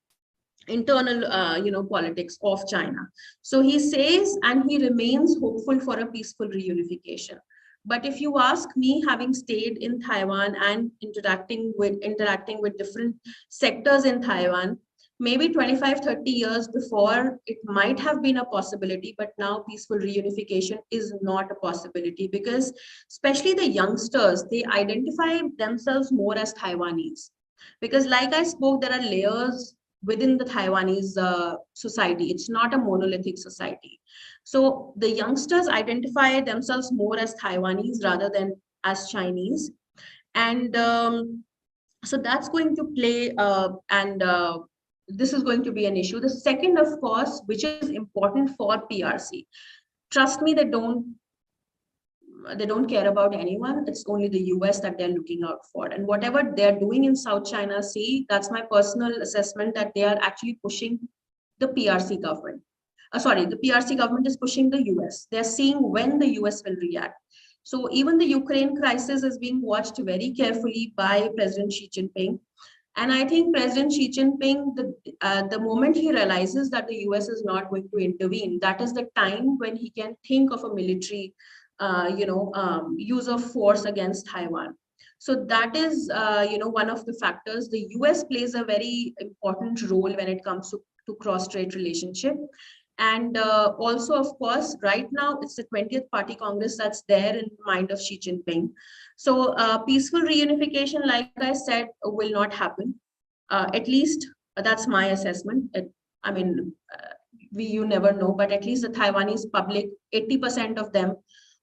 internal politics of China. So he says, and he remains hopeful for a peaceful reunification. But if you ask me, having stayed in Taiwan and interacting with different sectors in Taiwan, maybe 25-30 years before it might have been a possibility, but now peaceful reunification is not a possibility, because especially the youngsters, they identify themselves more as Taiwanese. Because like I spoke, there are layers within the Taiwanese society. It's not a monolithic society. So the youngsters identify themselves more as Taiwanese rather than as Chinese. And so that's going to play this is going to be an issue. The second, of course, which is important for PRC, trust me, they don't care about anyone. It's only the US that they're looking out for. And whatever they're doing in South China Sea, that's my personal assessment, that they are actually pushing the PRC government. The PRC government is pushing the US. They're seeing when the US will react. So even the Ukraine crisis is being watched very carefully by President Xi Jinping. And I think President Xi Jinping, the moment he realizes that the US is not going to intervene, that is the time when he can think of a military, use of force against Taiwan. So that is, one of the factors. The US plays a very important role when it comes to cross-strait relationship. And also, of course, right now, it's the 20th Party Congress that's there in the mind of Xi Jinping. So peaceful reunification, like I said, will not happen. At least that's my assessment. You never know, but at least the Taiwanese public, 80% of them,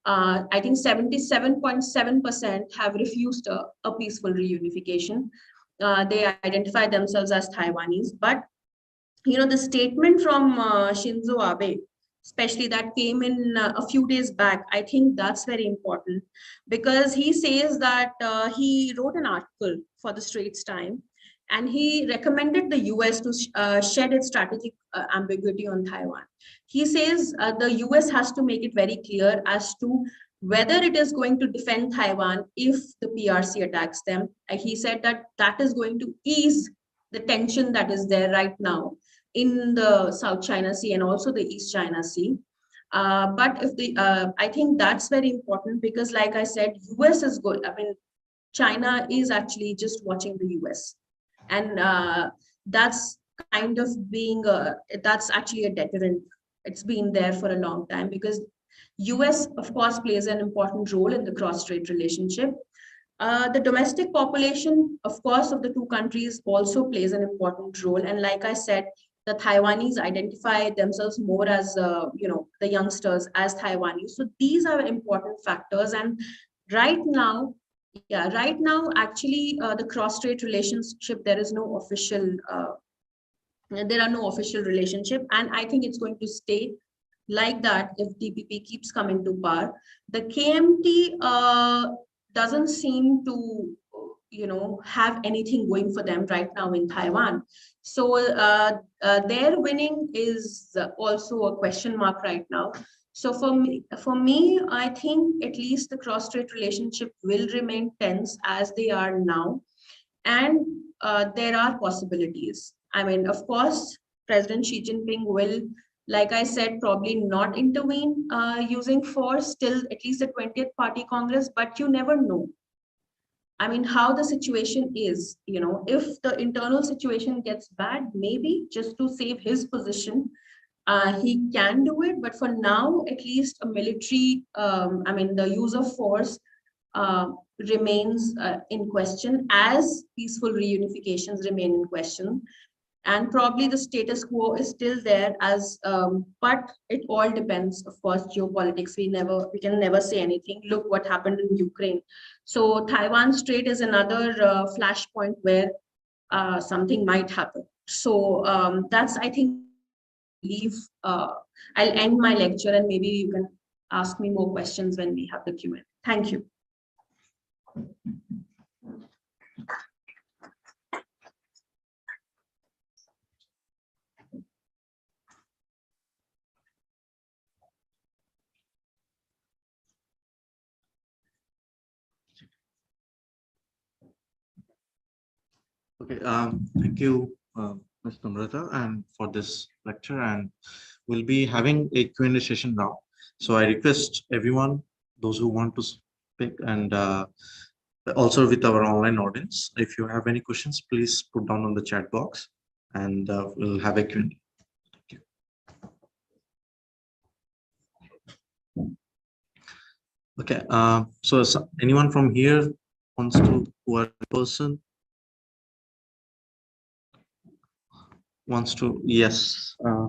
I think 77.7% have refused a peaceful reunification. They identify themselves as Taiwanese, but the statement from Shinzo Abe, especially that came in a few days back, I think that's very important, because he says that he wrote an article for the Straits Time, and he recommended the US to shed its strategic ambiguity on Taiwan. He says the US has to make it very clear as to whether it is going to defend Taiwan if the PRC attacks them. He said that is going to ease the tension that is there right now in the South China Sea and also the East China Sea. But I think that's very important, because like I said, US is good. China is actually just watching the US. And that's kind of that's actually a deterrent. It's been there for a long time, because US, of course, plays an important role in the cross-strait relationship. The domestic population, of course, of the two countries also plays an important role. And like I said, the Taiwanese identify themselves more as, the youngsters as Taiwanese. So these are important factors. And right now, actually, the cross-strait relationship, there are no official relationship. And I think it's going to stay like that if DPP keeps coming to power. The KMT doesn't seem to have anything going for them right now in Taiwan. So their winning is also a question mark right now. So for me, I think at least the cross-strait relationship will remain tense as they are now. And there are possibilities. Of course, President Xi Jinping will, like I said, probably not intervene using force till at least the 20th Party Congress, but you never know. I mean, how the situation is, if the internal situation gets bad, maybe just to save his position, he can do it. But for now, at least a military, I mean, the use of force uh, remains in question as peaceful reunifications remain in question. And probably the status quo is still there but it all depends, of course, geopolitics. We can never say anything. Look what happened in Ukraine. So Taiwan Strait is another flashpoint where something might happen. So that's, I think, leave. I'll end my lecture and maybe you can ask me more questions when we have the Q&A. Thank you. Okay, thank you, Ms. Namrata, and for this lecture. And we'll be having a Q&A session now. So I request everyone, those who want to speak, and also with our online audience, if you have any questions, please put down on the chat box, and we'll have a Q&A. Thank you. Okay, so anyone from here wants to, who are the person? Wants to, yes. Yeah.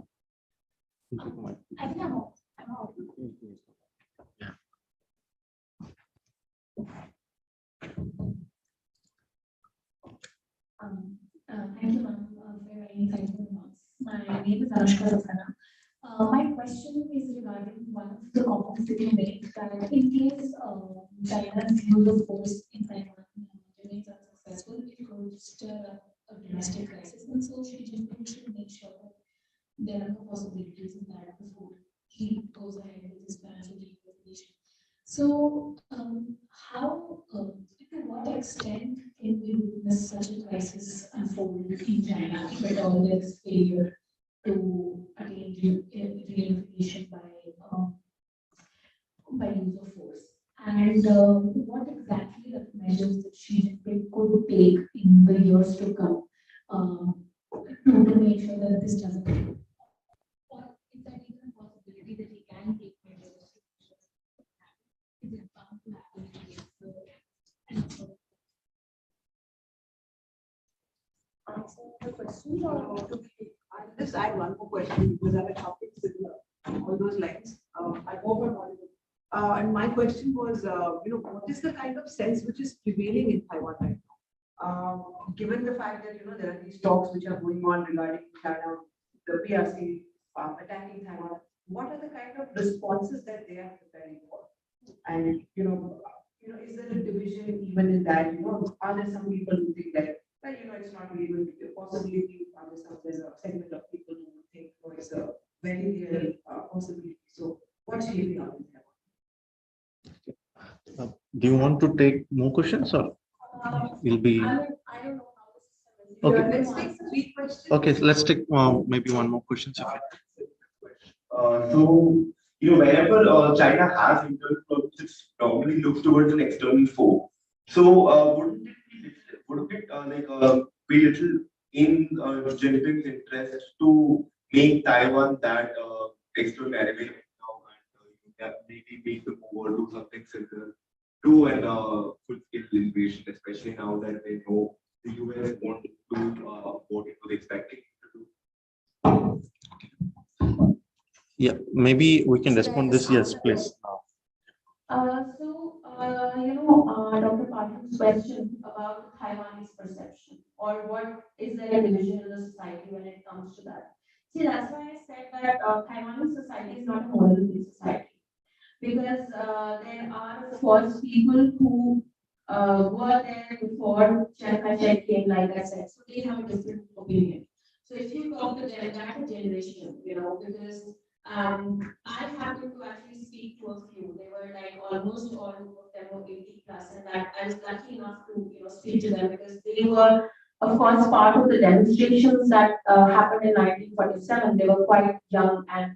Thank you, ma'am, for very insightful remarks. My name is Anushka Rosana. My question is regarding one of the comments that you made, that in case China's use of force in Taiwan remains unsuccessful, it could stir up a domestic crisis. And so Xi Jinping should make sure that there are no possibilities in that before he goes ahead with his plans for denuclearization. So, to what extent can we witness such a crisis unfold in China if at all there is failure to attain reunification by use of force? And what exactly are the measures that Xi Jinping could take in the years to come to make sure that this doesn't happen? Or is that even a possibility that he can take measures to make sure that is it bound to happen in this Answer the question, or I'll just add one more question because I have a topic similar on those lines. I hope I'm audible. And my question was, what is the kind of sense which is prevailing in Taiwan right now? Given the fact that, there are these talks which are going on regarding China, the PRC attacking Taiwan, what are the kind of responses that they are preparing for? And, is there a division even in that? Are there some people who think that, it's not really going to be a possibility? There's a segment of people who think, it's a very real possibility. So what's shaping up in Taiwan? Do you want to take more questions, or will be? I don't know how the system is. Okay. Let's take 3 questions. Okay, so let's take maybe one more question. So, whenever China has internal problems, it normally looks towards an external foe. So, wouldn't it be little in Jinping's interest to make Taiwan that external enemy now, and maybe make the move or do something similar to an full-scale invasion, especially now that they know the US want to what it was expecting to do? Yeah, maybe we can respond this. Yes, please. Dr. Patil's question about Taiwanese perception, or what is there a division in the society when it comes to that? See, that's why I said that Taiwanese society is not a monolithic society, because there are, of course, people who were there before Chiang Kai-shek came, like I said, so they have a different opinion. So if you talk to them, that generation, because I happened to actually speak to a few. They were like almost all of them were 80 plus, and that I was lucky enough to speak to them because they were, of course, part of the demonstrations that happened in 1947. They were quite young, and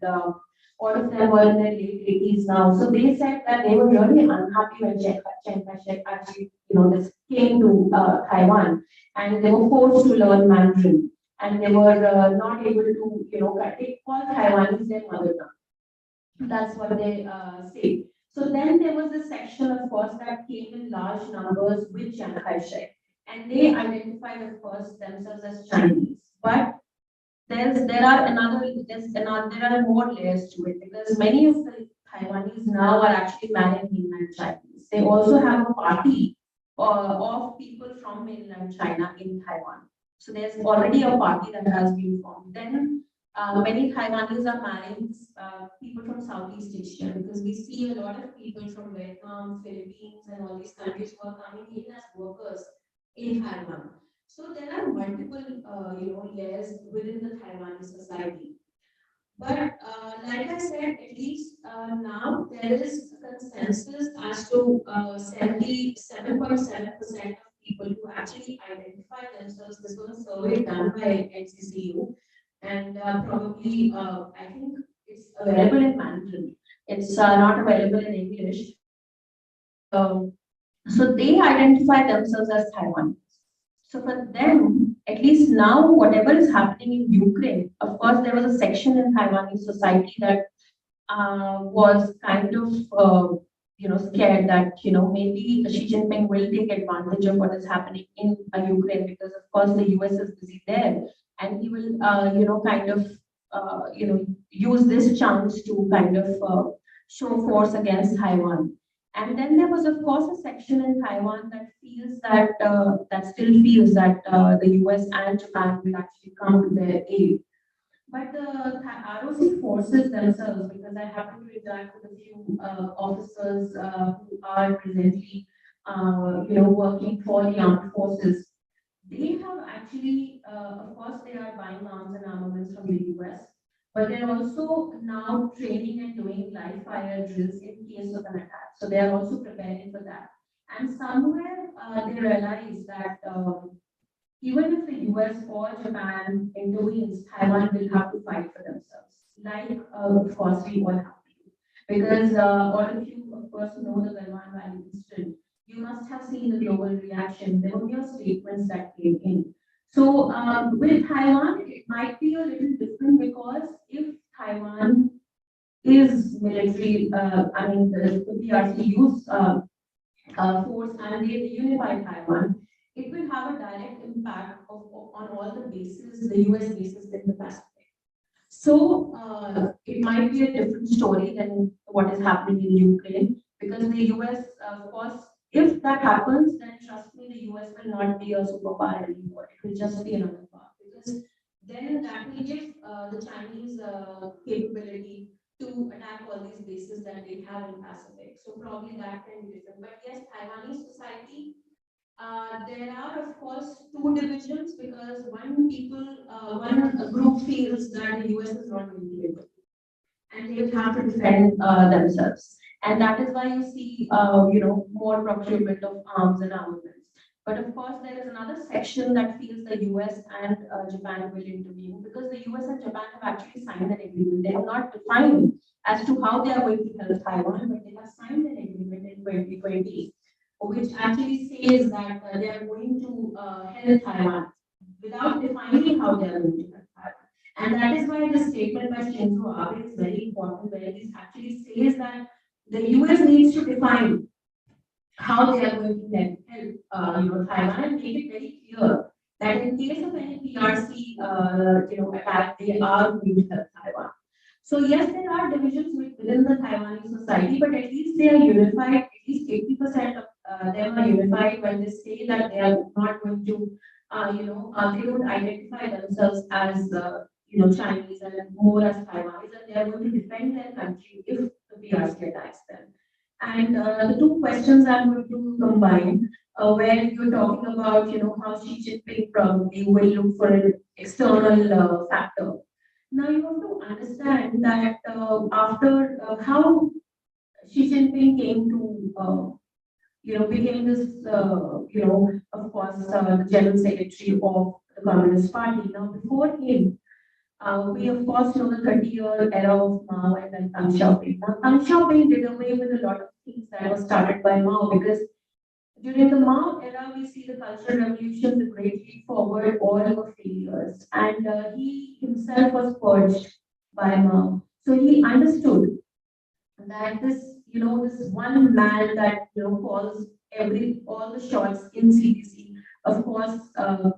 all of them were in their late 80s now. So they said that they were really unhappy when Chiang Kai-shek actually, just came to Taiwan, and they were forced to learn Mandarin, and they were not able to, they call Taiwanese their mother tongue. That's what they say. So then there was a section, of course, that came in large numbers with Chiang Kai-shek, and they identified, of course, themselves as Chinese. But there are more layers to it, because many of the Taiwanese now are actually marrying mainland Chinese. They also have a party of people from mainland China in Taiwan. So there's already a party that has been formed. Then many Taiwanese are marrying people from Southeast Asia, because we see a lot of people from Vietnam, Philippines, and all these countries who are coming in as workers in Taiwan. So there are multiple, layers within the Taiwanese society. But like I said, at least now there is a consensus as to 77.7% of people who actually identify themselves. This was a survey done by NCCU, and probably I think it's available in Mandarin. It's not available in English. So they identify themselves as Taiwan. So for them, at least now, whatever is happening in Ukraine, of course, there was a section in Taiwanese society that was kind of, scared that, maybe Xi Jinping will take advantage of what is happening in Ukraine, because of course the US is busy there, and he will, kind of, use this chance to kind of show force against Taiwan. And then there was, of course, a section in Taiwan that feels that that still feels that the US and Japan will actually come to their aid. But the ROC forces themselves, because I happen to interact with a few officers who are presently, working for the armed forces. They have actually, of course, they are buying arms and armaments from the US, but they're also now training and doing live fire drills in case of an attack. So they are also preparing for that. And somewhere they realize that even if the US or Japan intervenes, Taiwan will have to fight for themselves. Like, of course, we all have to. Because all of you, of course, know the Taiwan Valley incident. You must have seen the global reaction. There were mere statements that came in. So with Taiwan, it might be a little different, because if Taiwan is military, the PRC use force and they unify Taiwan, it will have a direct impact on all the bases, the US bases in the Pacific. So it might be a different story than what is happening in Ukraine, because the US, of course, if that happens, then trust me, the US will not be a superpower anymore. It will just be another power, because then that will give the Chinese capability to attack all these bases that they have in Pacific. So probably that can be different. But yes, Taiwanese society, there are, of course, two divisions, because one group feels that the US is not going to be able to, and they will have to defend themselves. And that is why you see, more procurement of arms and armaments. But of course, there is another section that feels the US and Japan will intervene, because the US and Japan have actually signed an agreement. They have not defined as to how they are going to help Taiwan, but they have signed an agreement in 2020, which actually says that they are going to help Taiwan without defining how they are going to help Taiwan. And that is why the statement by Shinzo Abe is very important, where he actually says that the US needs to define how they are going to help Taiwan, and make it very clear that in case of any PRC attack, they are going to help Taiwan. So yes, there are divisions within the Taiwanese society, but at least they are unified. At least 80% of them are unified when they say that they are not going to, they don't identify themselves as Chinese and more as Taiwanese, and they are going to defend their country if the PRC attacks them. And the two questions I'm going to combine, where you're talking about, how Xi Jinping probably will look for an external factor. Now you have to understand that after how Xi Jinping came to, became this, of course, the general secretary of the Communist Party. Now before him, we of course know the 30-year era of Mao and then Deng Xiaoping. Now Deng Xiaoping did away with a lot of things that were started by Mao, because During the Mao era, we see the Cultural Revolution, the Great Leap Forward, all were failures. And he himself was purged by Mao. So he understood that this one man that, calls all the shots in CDC, of course,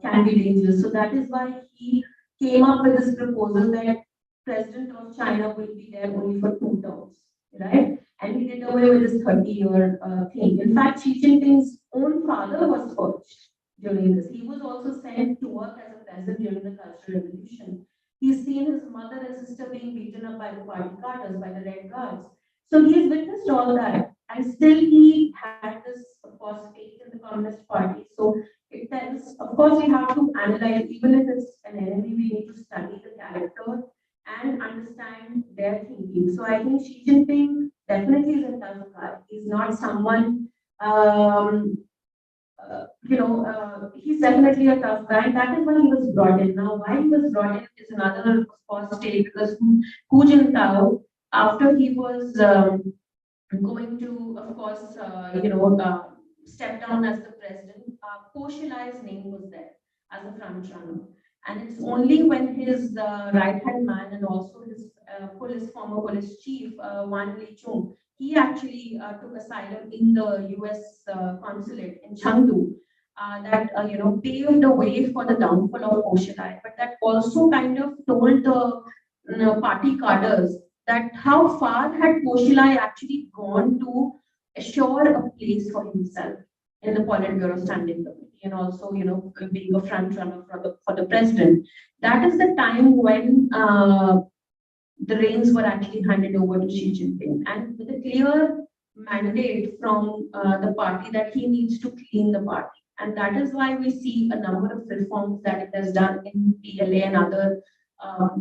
can be dangerous. So that is why he came up with this proposal that President of China will be there only for 2 terms, right? And he did away with this 30-year thing. In fact, Xi Jinping's own father was purged during this. He was also sent to work as a peasant during the Cultural Revolution. He's seen his mother and sister being beaten up by the party carters, by the Red Guards. So he's witnessed all that, and still he had this, of course, faith in the Communist Party. So it tells, of course, we have to analyze, even if it's an enemy, we need to study the character and understand their thinking. So I think Xi Jinping definitely is a tough guy. He's not someone, he's definitely a tough guy. That is why he was brought in. Now, why he was brought in is another, of course, state, because Hu Jintao, after he was going to, of course, step down as the president, Po Xilai's name was there as a front runner. And it's only when his right-hand man and also his former police chief, Wan Lichung, he actually took asylum in the US consulate in Chengdu, that paved the way for the downfall of Po Xilai. But that also kind of told the party cadres that how far had Po Xilai actually gone to assure a place for himself in the Politburo Standing Committee, and also, being a front runner for the president. That is the time when the reins were actually handed over to Xi Jinping, and with a clear mandate from the party that he needs to clean the party. And that is why we see a number of reforms that it has done in PLA and other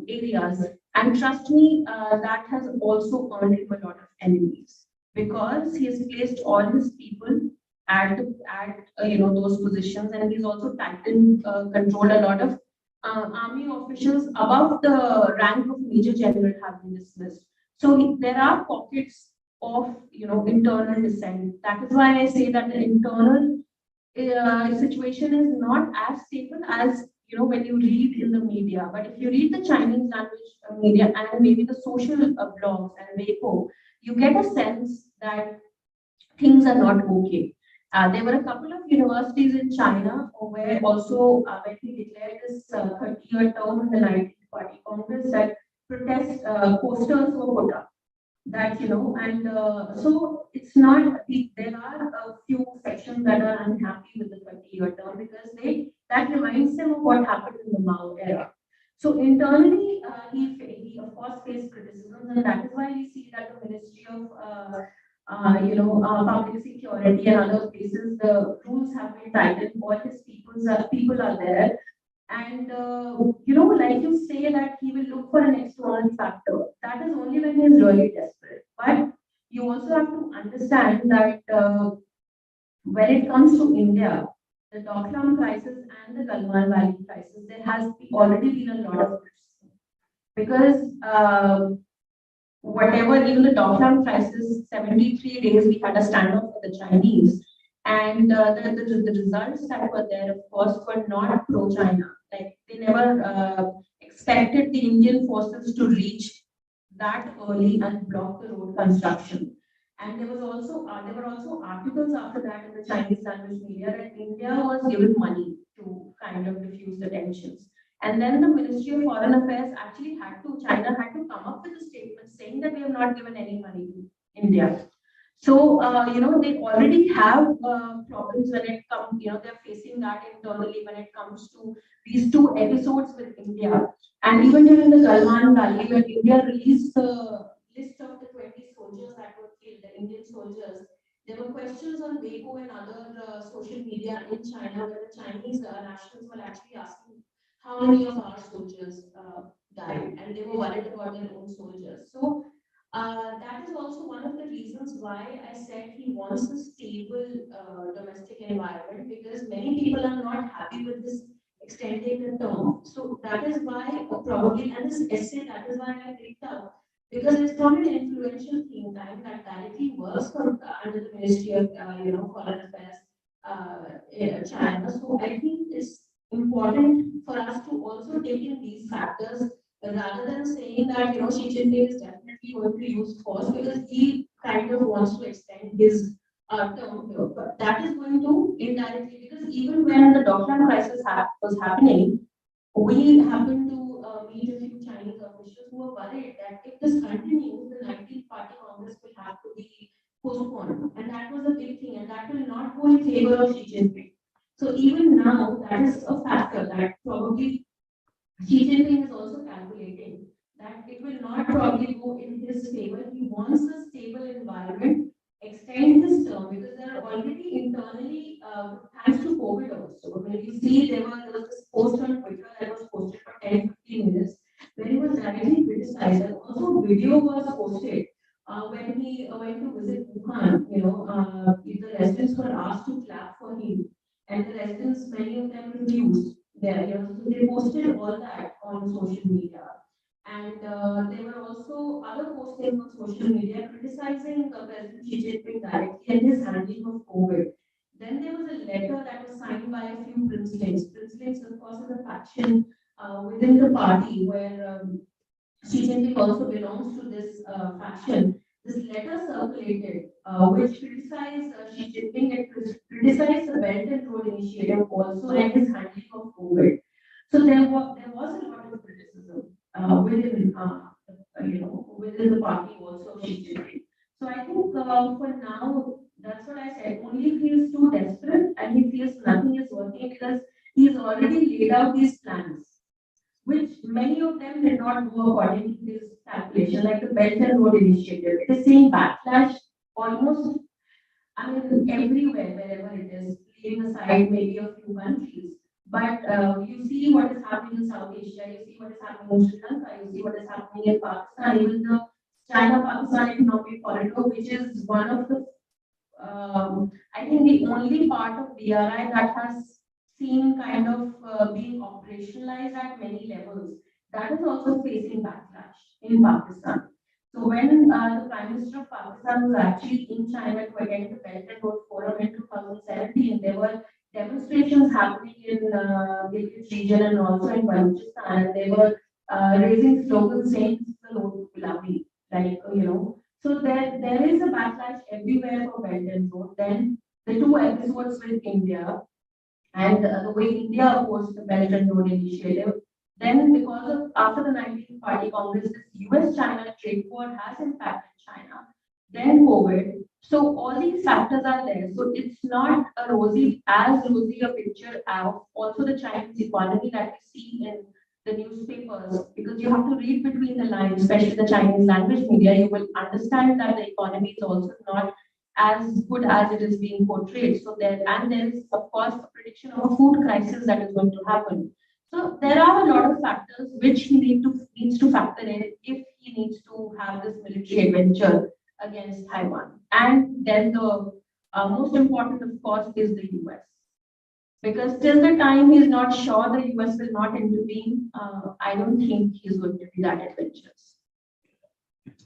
areas. And trust me, that has also earned him a lot of enemies, because he has placed all his people at those positions, and he's also tightened, controlled a lot of army officials above the rank of major general have been dismissed. So there are pockets of internal dissent. That is why I say that the internal situation is not as stable as when you read in the media. But if you read the Chinese language media and maybe the social blogs and Weibo, you get a sense that things are not okay. There were a couple of universities in China where also when he declared this 30-year term in the 19th Party Congress, that protest posters were put up. That and so it's not. There are a few sections that are unhappy with the 30-year term, because that reminds them of what happened in the Mao era. So internally, he of course faced criticism, and that is why we see that the Ministry of public security and other places, the rules have been tightened. All his people are there, and like you say that he will look for an external factor. That is only when he is really desperate. But you also have to understand that when it comes to India, the Doklam crisis and the Galwan Valley crisis, there has already been a lot of criticism, because whatever, even the Doklam crisis, 73 days we had a standoff with the Chinese, and the results that were there, of course, were not pro-China. Like, they never expected the Indian forces to reach that early and block the road construction. And there were also articles after that in the Chinese language media that India was given money to kind of diffuse the tensions. And then the Ministry of Foreign Affairs actually China had to come up with a statement saying that we have not given any money to India. So, they already have problems when it comes, they're facing that internally when it comes to these two episodes with India. And even during the Galwan Valley, when India released the list of the 20 soldiers that were killed, the Indian soldiers, there were questions on Weibo and other social media in China where the Chinese nationals were actually asking how many of our soldiers died, and they were worried about their own soldiers. So that is also one of the reasons why I said he wants a stable domestic environment, because many people are not happy with this extending the term. So that is why probably, and this essay, that is why I picked up, because it's from an influential think tank that directly works under the Ministry of Foreign Affairs, China. So I think it's important for us to also take in these factors rather than saying that Xi Jinping is definitely going to use force because he kind of wants to extend his term here. But that is going to indirectly because even when the Doklam crisis was happening, we happened to meet a few Chinese officials who were worried that if this continues, the 19th Party Congress will have to be postponed. And that was a big thing, and that will not go in favor of Xi Jinping. So even now, that is a factor that probably Xi Jinping is also calculating that it will not probably go in his favor. He wants a stable environment, extend his term because they are already internally, thanks to COVID also. When you see there was this post on Twitter that was posted for 10-15 minutes where he was directly criticized. And also video was posted when he went to visit Wuhan. The residents were asked to clap for him, and the residents, many of them refused. So they posted all that on social media. And there were also other postings on social media criticizing President Xi Jinping directly and his handling of COVID. Then there was a letter that was signed by a few princelings. Princelings, of course, is a faction within the party where Xi Jinping also belongs to this faction. This letter circulated, which criticized Xi Jinping and criticized the Belt and Road Initiative also and his handling of COVID. So there was a lot of criticism within the party also of Xi Jinping. So I think for now, that's what I said. Only if he is too desperate and he feels nothing is working because he's already laid out these plans, which many of them did not go according to his calculation, like the Belt and Road Initiative. It is seeing backlash almost, everywhere, wherever it is, leaving aside maybe a few countries. But you see what is happening in South Asia, you see what is happening in Sri Lanka, you see what is happening in Pakistan, even the China-Pakistan economic corridor, which is one of the, I think the only part of BRI that has seen kind of being operationalized at many levels, that is also facing backlash in Pakistan. So when the Prime Minister of Pakistan was actually in China to attend the Belt and Road Forum in 2017, there were demonstrations happening in Gilgit region and also in Balochistan, and they were raising slogans saying "This is the road to Gulabi," So there is a backlash everywhere for Belt and Road. Then the two episodes with India and the way India opposed the Belt and Road Initiative. Then, because of after the 19th Party Congress, this US-China trade war has impacted China. Then COVID. So all these factors are there. So it's not as rosy a picture of also the Chinese economy that we see in the newspapers, because you have to read between the lines, especially the Chinese language media. You will understand that the economy is also not as good as it is being portrayed. So there is of course a prediction of a food crisis that is going to happen. So there are a lot of factors which he needs to factor in if he needs to have this military adventure against Taiwan. And then the most important, of course, is the US. Because till the time he is not sure the US will not intervene, I don't think he's going to be that adventurous.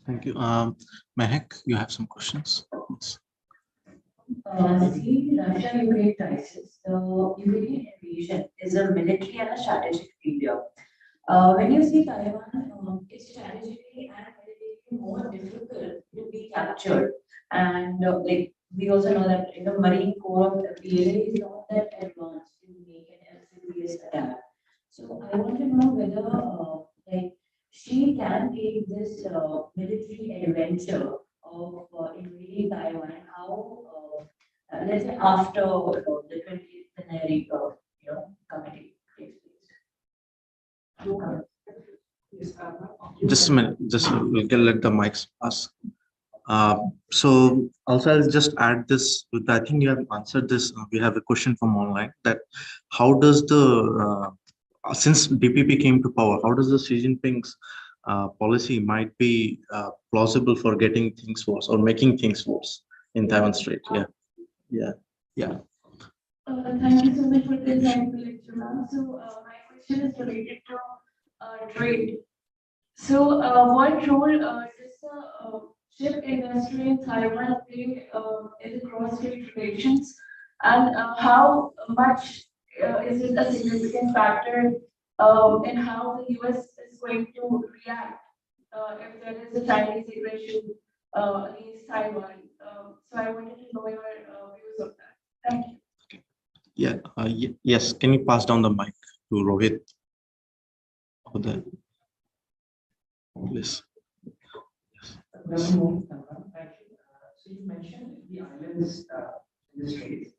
Thank you. Mehak, you have some questions? Yes. See, Russia-Ukraine crisis. The Ukrainian invasion is a military and a strategic failure. When you see Taiwan, it's strategically and militarily more difficult to be captured. And we also know that in the Marine Corps of the PLA is not that advanced to make an amphibious attack. So I want to know whether she can take this military adventure of invading Taiwan and how, let's say, after the 20th Plenary Committee takes place. Just a minute. We'll let the mics pass. So also I'll just add this. I think you have answered this. We have a question from online that how does the since DPP came to power, how does the Xi Jinping's policy might be plausible for getting things worse or making things worse in Taiwan Strait? Yeah. Thank you so much for the insightful lecture, ma'am. So my question is related to trade. So what role does the ship industry in Taiwan play in the cross-strait relations? And how much is it a significant factor in how the US is going to react if there is a Chinese aggression against Taiwan? So I wanted to know your views on that. Thank you. Yeah, yes. Can you pass down the mic to Rohit? Over there. Please. So you mentioned the islands in the Straits,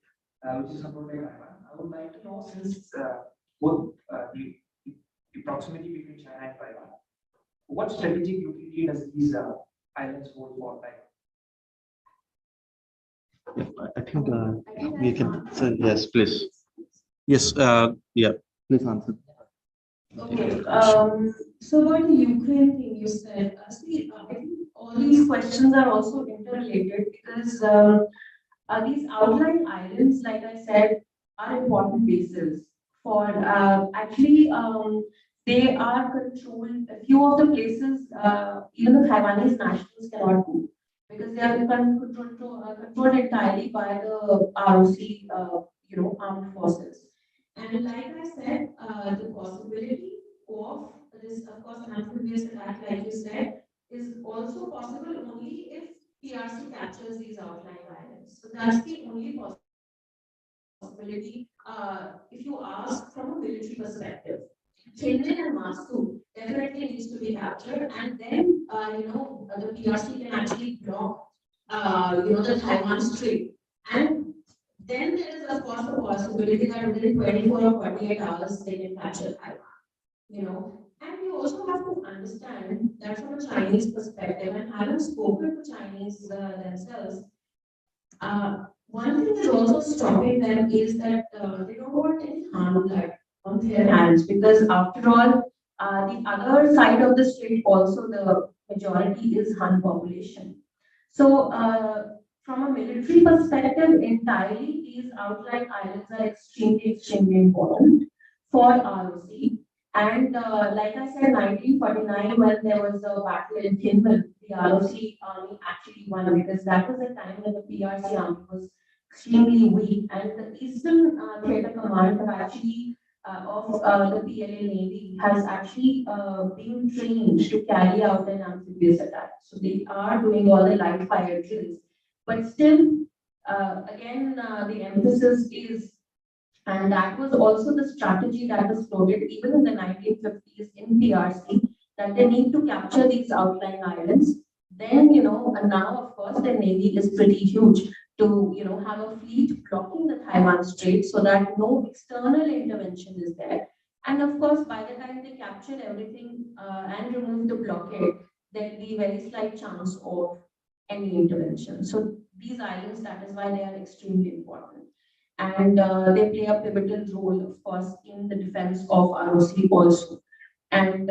which is supported by Taiwan. I would like to know, since both the proximity between China and Taiwan, what strategic utility does these islands hold for Taiwan? I think we can say yes, please. Yes, yeah, please answer. Okay. So about the Ukraine thing you said, see, I think all these questions are also interrelated because these outlying islands, like I said, are important bases for actually they are controlled. A few of the places, even the Taiwanese nationals cannot go because they are controlled entirely by the ROC, armed forces. And like I said, the possibility of this, of course, amphibious attack, like you said, is also possible only if PRC captures these outlying islands. So that's the only possibility if you ask from a military perspective. Kinmen and Masu definitely needs to be captured, and then the PRC can actually block the Taiwan Strait. And then there is of course the possibility that within 24 or 48 hours they can capture Taiwan. And you also have to understand that from a Chinese perspective, and having spoken to Chinese themselves, one thing that's also stopping them is that they don't want any harm blood on their hands because after all, the other side of the strait also the majority is Han population. So from a military perspective, entirely these outlying islands are extremely important for ROC. And like I said, 1949, when there was a battle in Kinmen, the ROC army actually won because that was the time when the PRC army was extremely weak. And the Eastern Theater Command have actually the PLA Navy has actually been trained to carry out an amphibious attack. So they are doing all the live fire drills. But still, again, the emphasis is, and that was also the strategy that was floated even in the 1950s in PRC, that they need to capture these outlying islands. Then, and now, of course, the Navy is pretty huge to, have a fleet blocking the Taiwan Strait so that no external intervention is there. And of course, by the time they capture everything and remove the blockade, there'll be very slight chance of any intervention. So these islands, that is why they are extremely important. And they play a pivotal role, of course, in the defense of ROC also. And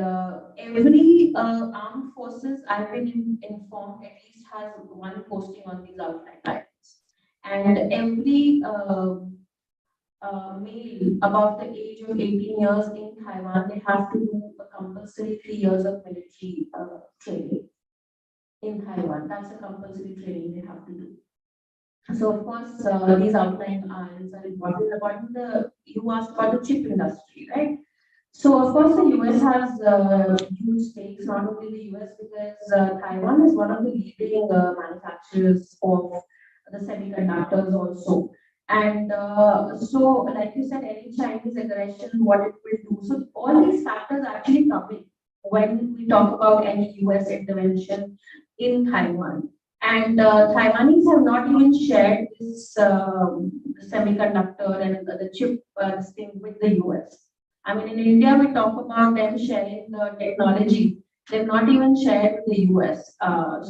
every armed forces, I've been informed, at least has one posting on these outlying islands. And every male above the age of 18 years in Taiwan, they have to do a compulsory 3 years of military training in Taiwan. That's a compulsory training they have to do. So of course, these outlying islands are important. You asked about the chip industry, right? So of course, the US has huge stakes, not only the US, because Taiwan is one of the leading manufacturers of the semiconductors also. And so, like you said, any Chinese aggression, what it will do. So all these factors actually come in when we talk about any US intervention in Taiwan. And Taiwanese have not even shared this semiconductor and the chip thing with the US. I mean, in India, we talk about them sharing the technology. They've not even shared with the US. I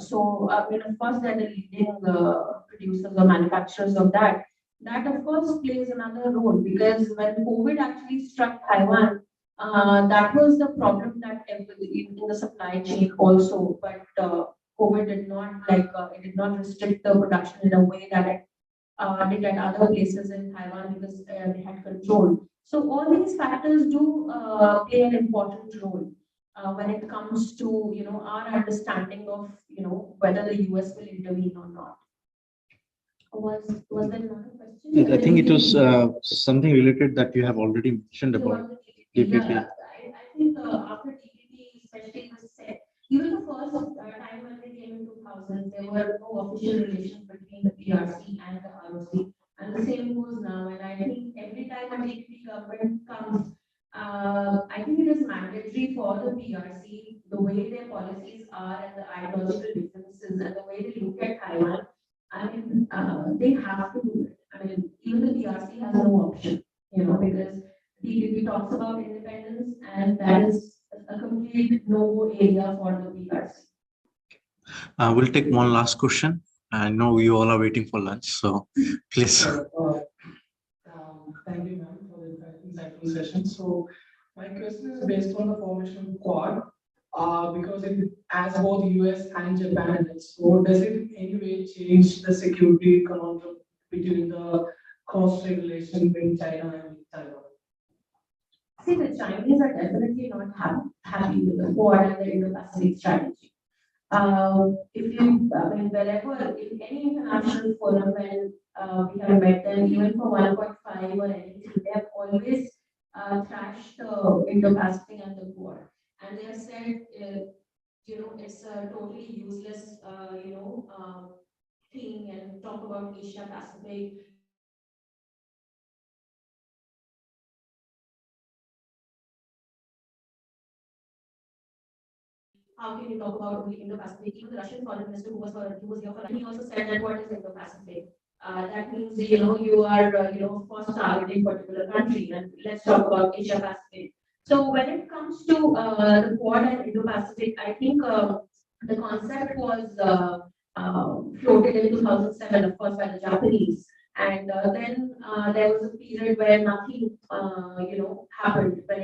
mean, of course, they're the leading producers or manufacturers of that. That, of course, plays another role because when COVID actually struck Taiwan, that was the problem that in the supply chain also. But COVID did not it did not restrict the production in a way that it did at other places in Taiwan because they had control. So all these factors do play an important role when it comes to our understanding of whether the US will intervene or not. Was there another question? I think it was something related that you have already mentioned about DPP. Yeah, I think after TPP, especially was set, even the first time when they came in 2000, there were no official relations between the PRC and the ROC. And the same goes now. And I think every time a TPP government comes, I think it is mandatory for the PRC, the way their policies are and the ideological differences and the way they look at Taiwan. I mean, they have to do it. I mean, even the PRC has no option, because TPP talks about independence, and that is a complete no-go area for the PRC. We'll take one last question. I know you all are waiting for lunch, so please. Thank you, ma'am, for the insightful session. So my question is based on the formation of Quad, because it has both US and Japan in it. So does it in any way change the security conundrum between the cross-strait relation between China and Taiwan? See, the Chinese are definitely not happy with the Quad and the Indo-Pacific strategy. If you, I mean, wherever, in any international forum, when we have met them, even for 1.5 or anything, they have always thrashed the Indo-Pacific and the Quad. And they have said, it's a totally useless, thing, and talk about Asia-Pacific. How can you talk about only Indo-Pacific? Even the Russian foreign minister who was here for, he also said that what is Indo-Pacific? That means, you are, of course, targeting particular country, and let's talk about Asia-Pacific. So when it comes to the Quad and Indo-Pacific, I think the concept was floated in 2007, of course, by the Japanese. And then there was a period where nothing, happened when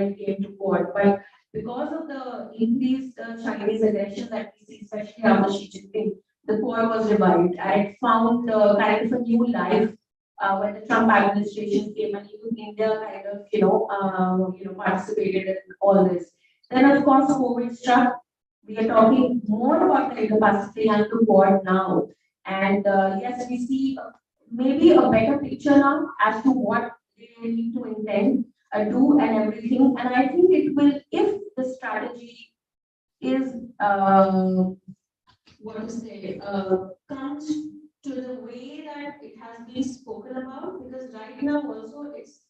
it came to Quad. But because of the increased Chinese aggression that we see, especially after Xi Jinping, the Quad was revived, and it found kind of a new life when the Trump administration came, and even India kind of, participated in all this. Then, of course, COVID struck. We are talking more about the Indo-Pacific and the Quad now, and yes, we see maybe a better picture now as to what they need to intend. Do and everything, and I think it will, if the strategy is comes to the way that it has been spoken about, because right now also it's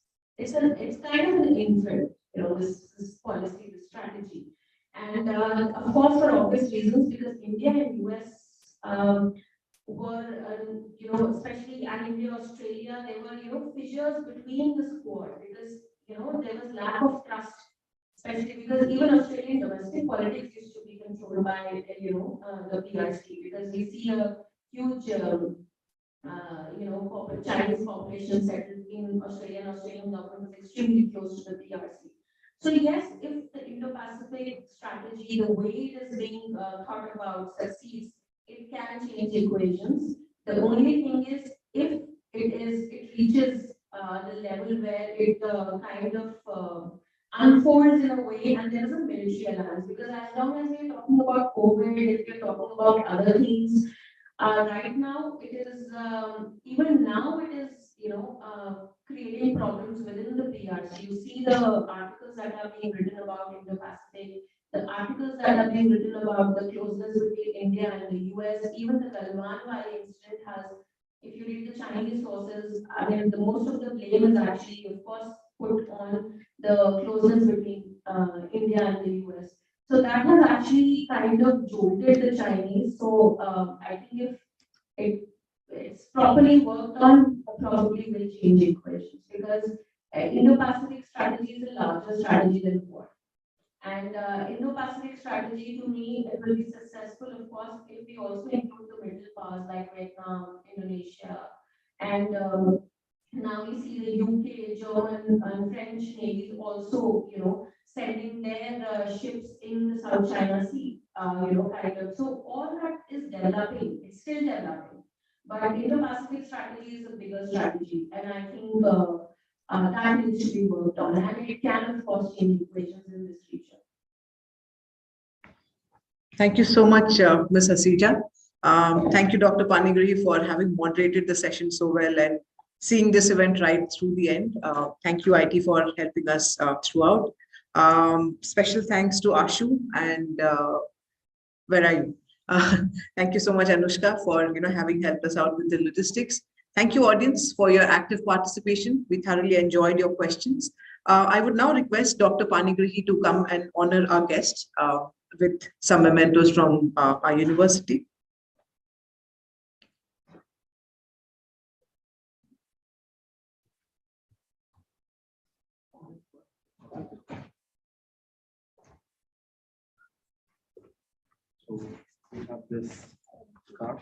kind of an infant, this policy, this strategy, and of course for obvious reasons, because India and US were, especially and India, Australia, there were, fissures between the Quad, because there was lack of trust, especially because even Australian domestic politics used to be controlled by, the PRC, because we see a huge, Chinese population settled in Australia, and Australian government was extremely close to the PRC. So yes, if the Indo-Pacific strategy, the way it is being thought about, succeeds, it can change equations. The only thing is, if it reaches the level where it kind of unfolds in a way, and there is a military alliance, because as long as we're talking about COVID, if we're talking about other things, right now it is even now it is creating problems within the PRC. You see the articles that are being written about Indo-Pacific, the articles that are being written about the closeness between India and the US, even the Galwan Valley incident has, if you read the Chinese sources, I mean, the most of the blame is actually, of course, put on the closeness between India and the US. So that has actually kind of jolted the Chinese. So I think if it's properly worked on, probably will change equations, because Indo-Pacific strategy is a larger strategy than Quad. And Indo-Pacific strategy, to me, it will be successful, of course, if we also include the middle powers like Vietnam, Indonesia, and now we see the UK, German, and French navies also, sending their ships in the South China Sea, kind of. So all that is developing. It's still developing. But Indo-Pacific strategy is a bigger strategy, and I think that needs to be worked on, and it can, of course, change equations in this region. Thank you so much, Ms. Hasija. Thank you, Dr. Panigrahi, for having moderated the session so well and seeing this event right through the end. Thank you, IT, for helping us throughout. Special thanks to Ashu and where are you? Thank you so much, Anushka, for having helped us out with the logistics. Thank you, audience, for your active participation. We thoroughly enjoyed your questions. I would now request Dr. Panigrahi to come and honor our guests with some mementos from our university. So we have this card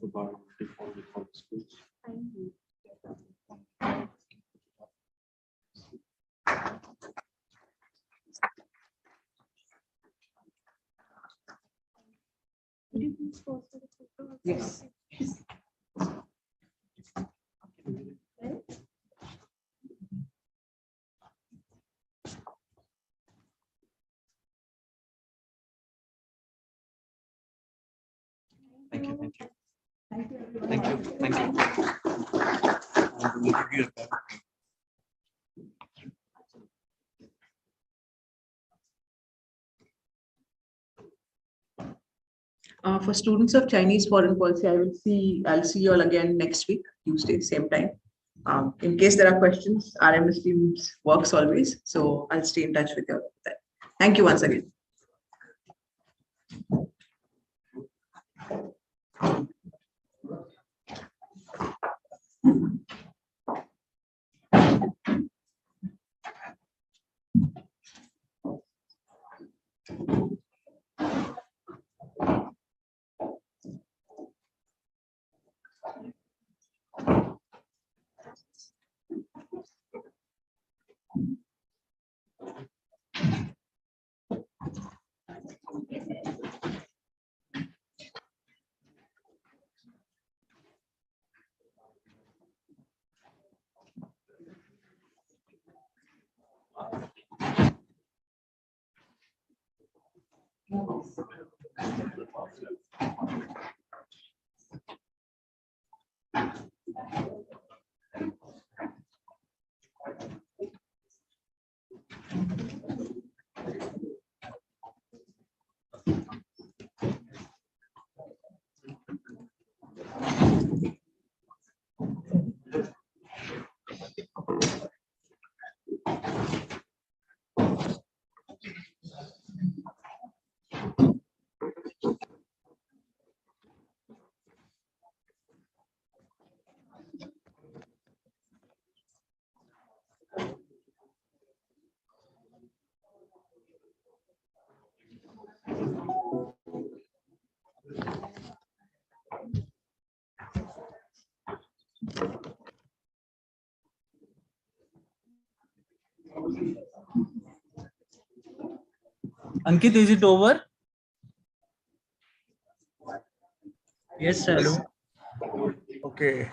about before the school. Yes. Thank you. Thank you. Thank you. Thank you. For students of Chinese foreign policy, I'll see you all again next week, Tuesday, same time. In case there are questions, RMS teams works always, so I'll stay in touch with you. Thank you once again. Ankit, is it over? Yes, sir. Okay.